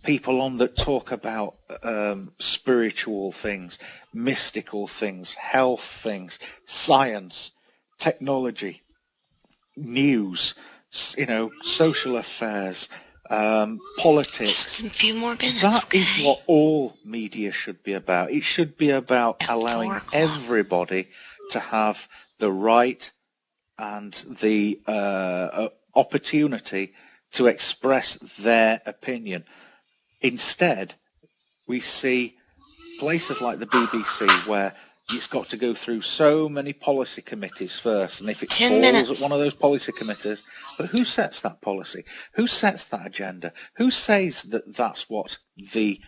people on that talk about spiritual things, mystical things, health things, science, technology, news, social affairs, politics. Just a few more minutes. That is what all media should be about. It should be about allowing everybody to have the right and the opportunity to express their opinion. Instead, we see places like the BBC where it's got to go through so many policy committees first, and if it falls at one of those policy committees, but who sets that policy? Who sets that agenda? Who says that that's what the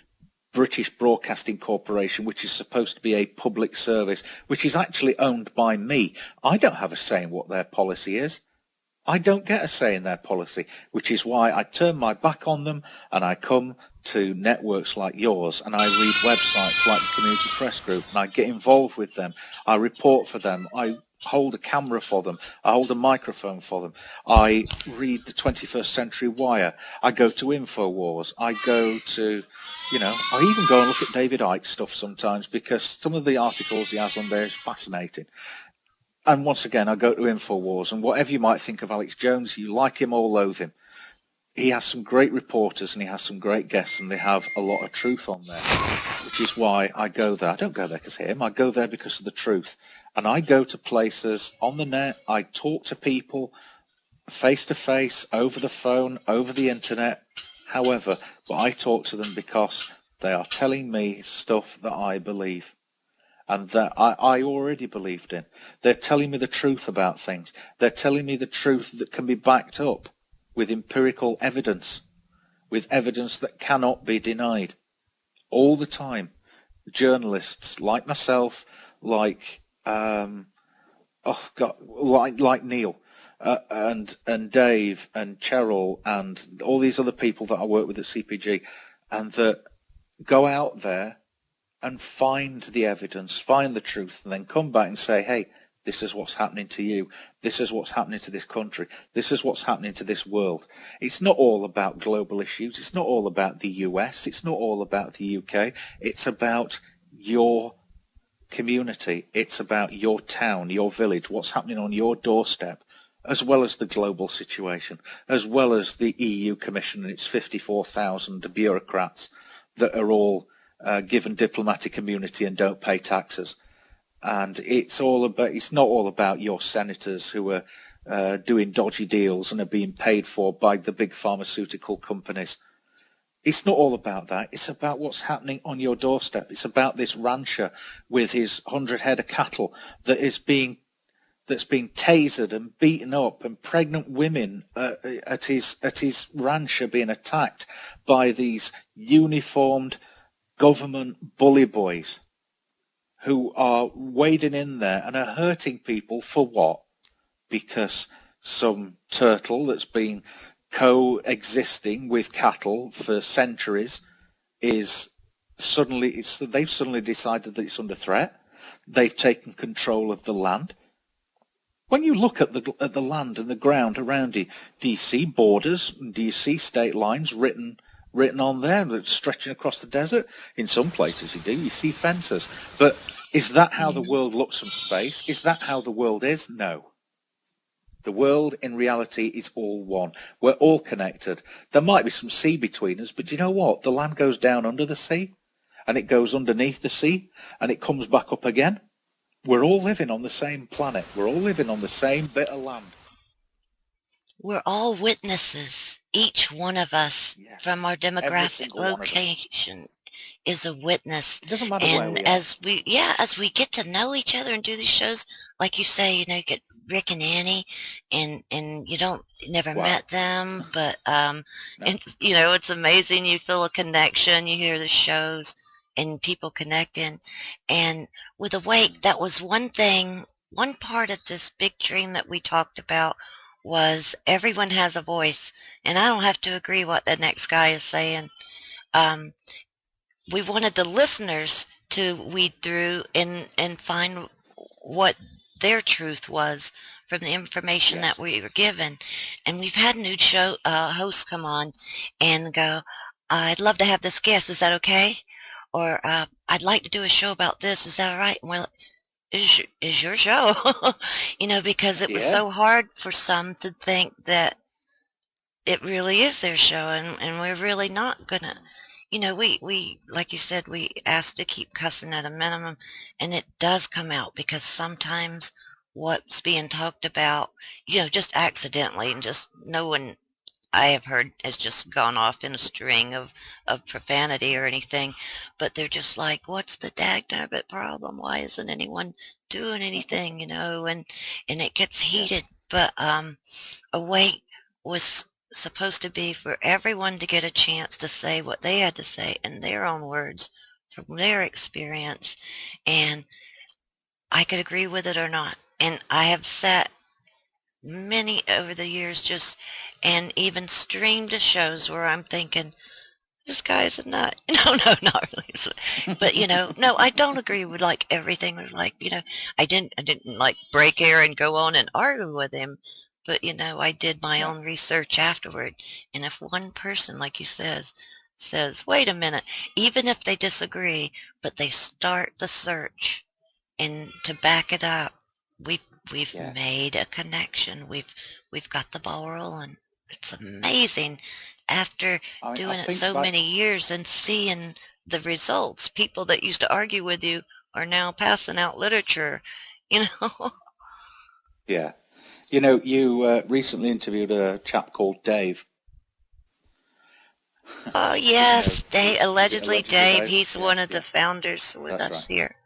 British Broadcasting Corporation, which is supposed to be a public service, which is actually owned by me, I don't have a say in what their policy is. I don't get a say in their policy, which is why I turn my back on them and I come to networks like yours, and I read websites like the Community Press Group, and I get involved with them. I report for them. I hold a camera for them. I hold a microphone for them. I read the 21st Century Wire. I go to InfoWars. I go to, I even go and look at David Icke's stuff sometimes, because some of the articles he has on there is fascinating. And once again, I go to InfoWars, and whatever you might think of Alex Jones, you like him or loathe him, he has some great reporters and he has some great guests, and they have a lot of truth on there, which is why I go there. I don't go there because of him. I go there because of the truth. And I go to places on the net. I talk to people face to face, over the phone, over the internet, however, but I talk to them because they are telling me stuff that I believe, and that I already believed in. They're telling me the truth about things. They're telling me the truth that can be backed up with empirical evidence, with evidence that cannot be denied. All the time, journalists like myself, like like Neil and Dave and Cheryl and all these other people that I work with at CPG, and that go out there and find the evidence, find the truth, and then come back and say, hey, this is what's happening to you. This is what's happening to this country. This is what's happening to this world. It's not all about global issues. It's not all about the US. It's not all about the UK. It's about your community. It's about your town, your village, what's happening on your doorstep, as well as the global situation, as well as the EU Commission and its 54,000 bureaucrats that are all given diplomatic immunity and don't pay taxes. And it's not all about your senators who are doing dodgy deals and are being paid for by the big pharmaceutical companies. It's not all about that. It's about what's happening on your doorstep. It's about this rancher with his 100 head of cattle that's being tasered and beaten up, and pregnant women at his ranch are being attacked by these uniformed government bully boys who are wading in there and are hurting people for what? Because some turtle that's been coexisting with cattle for centuries they've suddenly decided that it's under threat. They've taken control of the land. When you look at the land and the ground around you, do you see borders? Do you see state lines written on there that's stretching across the desert? In some places you do. You see fences. But is that how the world looks from space? Is that how the world is? No. The world in reality is all one. We're all connected. There might be some sea between us, but do you know what? The land goes down under the sea, and it goes underneath the sea, and it comes back up again. We're all living on the same planet. We're all living on the same bit of land. We're all witnesses. Each one of us, Yes. from our Every demographic single one of us. location, is a witness. It doesn't matter where And we are. as we get to know each other and do these shows, like you say, you know, you get Rick and Annie, and you never Wow. met them, but No. it's, you know, it's amazing. You feel a connection. You hear the shows and people connecting, and with Awake, that was one thing. One part of this big dream that we talked about was everyone has a voice, and I don't have to agree what the next guy is saying. We wanted the listeners to weed through and find what their truth was from the information Yes. that we were given. And we've had new show hosts come on and go, I'd love to have this guest. Is that okay? Or I'd like to do a show about this. Is that all right? Well, is your show? You know, because it was Yeah. so hard for some to think that it really is their show, and we're really not gonna, you know, we like you said, we asked to keep cussing at a minimum, and it does come out because sometimes what's being talked about, you know, just accidentally, and just no one I have heard has just gone off in a string of profanity or anything, but they're just like, what's the dagnabbit problem? Why isn't anyone doing anything, you know? And it gets heated. But Awake was supposed to be for everyone to get a chance to say what they had to say in their own words from their experience, and I could agree with it or not. And I have sat many over the years just and even streamed to shows where I'm thinking, this guy's a nut. No, not really. But you know, no, I don't agree with like everything was like, you know, I didn't like break air and go on and argue with him, but you know, I did my own research afterward. And if one person, like you says, wait a minute, even if they disagree, but they start the search and to back it up, we've made a connection. We've got the ball rolling. It's amazing after doing it so many years and seeing the results. People that used to argue with you are now passing out literature, you know. Yeah. You know, you recently interviewed a chap called Dave. Oh, yes, You know, Dave, allegedly Dave. He's Yeah, one of the founders with That's us right. here.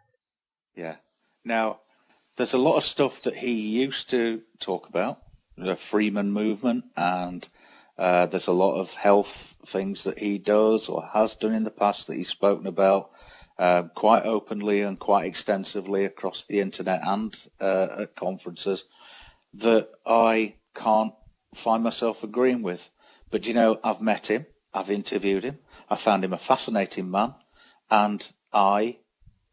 Yeah. Now, there's a lot of stuff that he used to talk about, the Freeman movement, and there's a lot of health things that he does or has done in the past that he's spoken about quite openly and quite extensively across the internet and at conferences that I can't find myself agreeing with. But, you know, I've met him, I've interviewed him, I found him a fascinating man, and I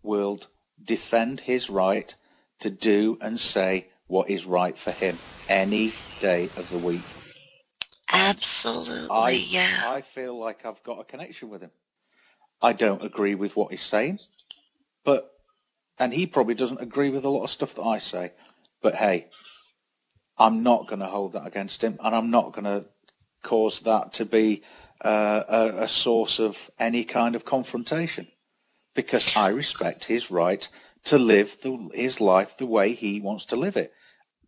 will defend his right to do and say what is right for him any day of the week. Absolutely, yeah. I feel like I've got a connection with him. I don't agree with what he's saying, and he probably doesn't agree with a lot of stuff that I say, but hey, I'm not going to hold that against him, and I'm not going to cause that to be a source of any kind of confrontation, because I respect his right to live his life the way he wants to live it.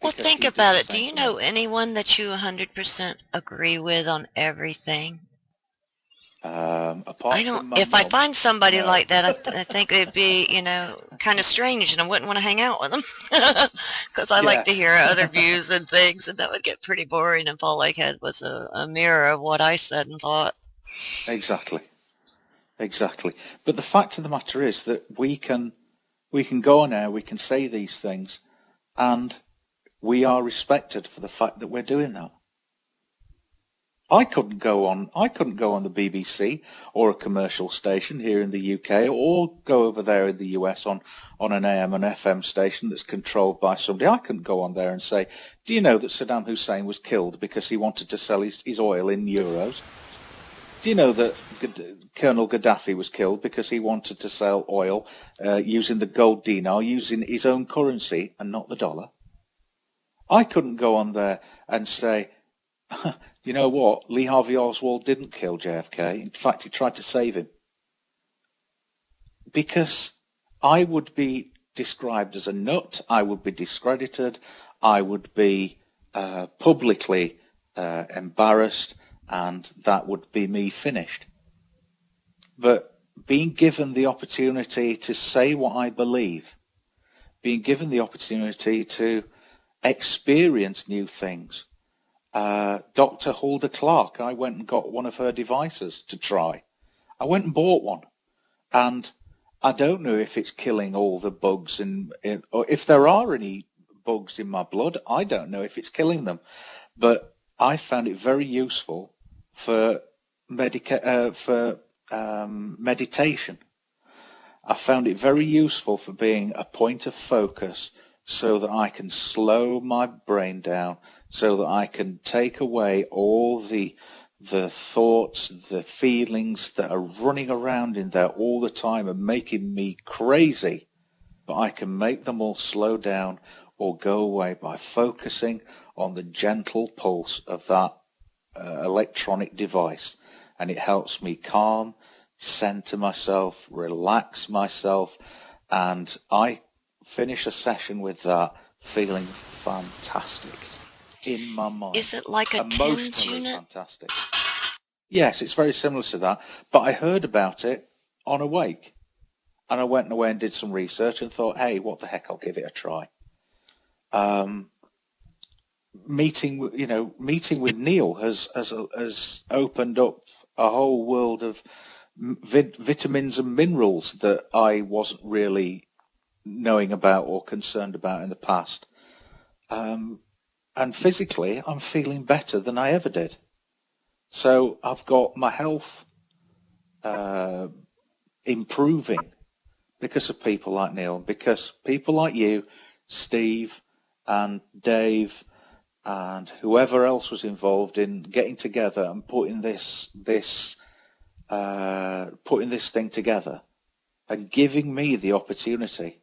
Well, think about it. Do you know anyone that you 100% agree with on everything? Apart I don't. from my If I mum, find somebody no. like that, I think it'd be, you know, kind of strange, and I wouldn't want to hang out with them because I like to hear other views and things, and that would get pretty boring if all I had was a mirror of what I said and thought. Exactly. But the fact of the matter is that we can go on air, we can say these things, and we are respected for the fact that we're doing that. I couldn't go on the BBC or a commercial station here in the UK, or go over there in the US on an AM and FM station that's controlled by somebody. I couldn't go on there and say, do you know that Saddam Hussein was killed because he wanted to sell his oil in euros? Do you know that Colonel Gaddafi was killed because he wanted to sell oil using the gold dinar, using his own currency and not the dollar? I couldn't go on there and say, you know what, Lee Harvey Oswald didn't kill JFK. In fact, he tried to save him. Because I would be described as a nut, I would be discredited, I would be publicly embarrassed, and that would be me finished. But being given the opportunity to say what I believe, being given the opportunity to experience new things. Dr. Hulda Clark, I went and got one of her devices to try. I went and bought one, and I don't know if it's killing all the bugs or if there are any bugs in my blood. I don't know if it's killing them, but I found it very useful for meditation. I found it very useful for being a point of focus so that I can slow my brain down, so that I can take away all the thoughts, the feelings that are running around in there all the time and making me crazy. But I can make them all slow down or go away by focusing on the gentle pulse of that electronic device. And it helps me calm, center myself, relax myself, and I finish a session with that feeling fantastic in my mind. Is it like a TENS unit? Fantastic. Yes, it's very similar to that, but I heard about it on Awake, and I went away and did some research and thought, hey, what the heck, I'll give it a try. Meeting with Neil has opened up a whole world of vitamins and minerals that I wasn't really knowing about or concerned about in the past. And physically, I'm feeling better than I ever did. So I've got my health improving because of people like Neil, because people like you, Steve and Dave, and whoever else was involved in getting together and putting this thing together and giving me the opportunity,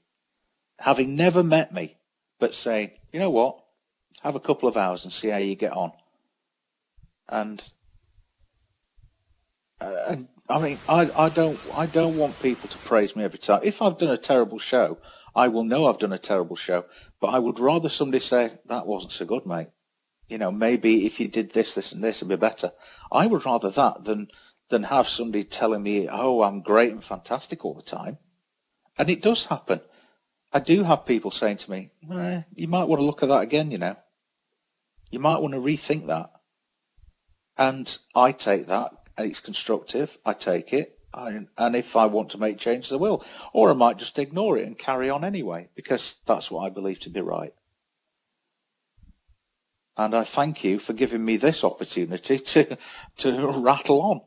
having never met me, but saying, you know what, have a couple of hours and see how you get on. And I mean, I don't want people to praise me every time. If I've done a terrible show, I will know I've done a terrible show, but I would rather somebody say, that wasn't so good, mate. You know, maybe if you did this, this and this, it'd be better. I would rather that than have somebody telling me, oh, I'm great and fantastic all the time. And it does happen. I do have people saying to me, you might want to look at that again, you know. You might want to rethink that. And I take that, and it's constructive. I take it. And if I want to make changes, I will. Or I might just ignore it and carry on anyway, because that's what I believe to be right. And I thank you for giving me this opportunity to rattle on.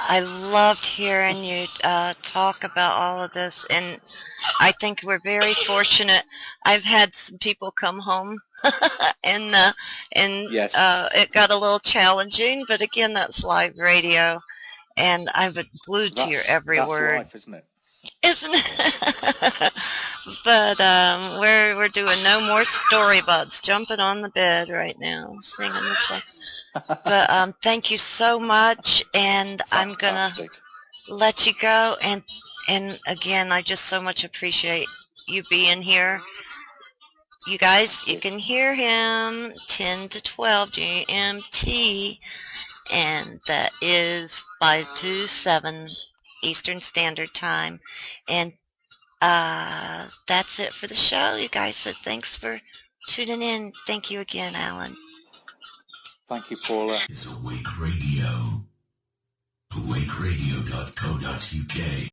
I loved hearing you talk about all of this, and I think we're very fortunate. I've had some people come home, and Yes. It got a little challenging, but again, that's live radio, and I've been glued to your every word. That's life, isn't it? Isn't it? But we're doing no more storybots jumping on the bed right now, singing the song. But thank you so much, and Fantastic. I'm gonna let you go. And again, I just so much appreciate you being here. You guys, you can hear him 10 to 12 GMT, and that is 5 to 7 Eastern Standard Time. And that's it for the show, you guys. So thanks for tuning in. Thank you again, Alan. Thank you, Paula. Is Awake Radio. awakeradio.co.uk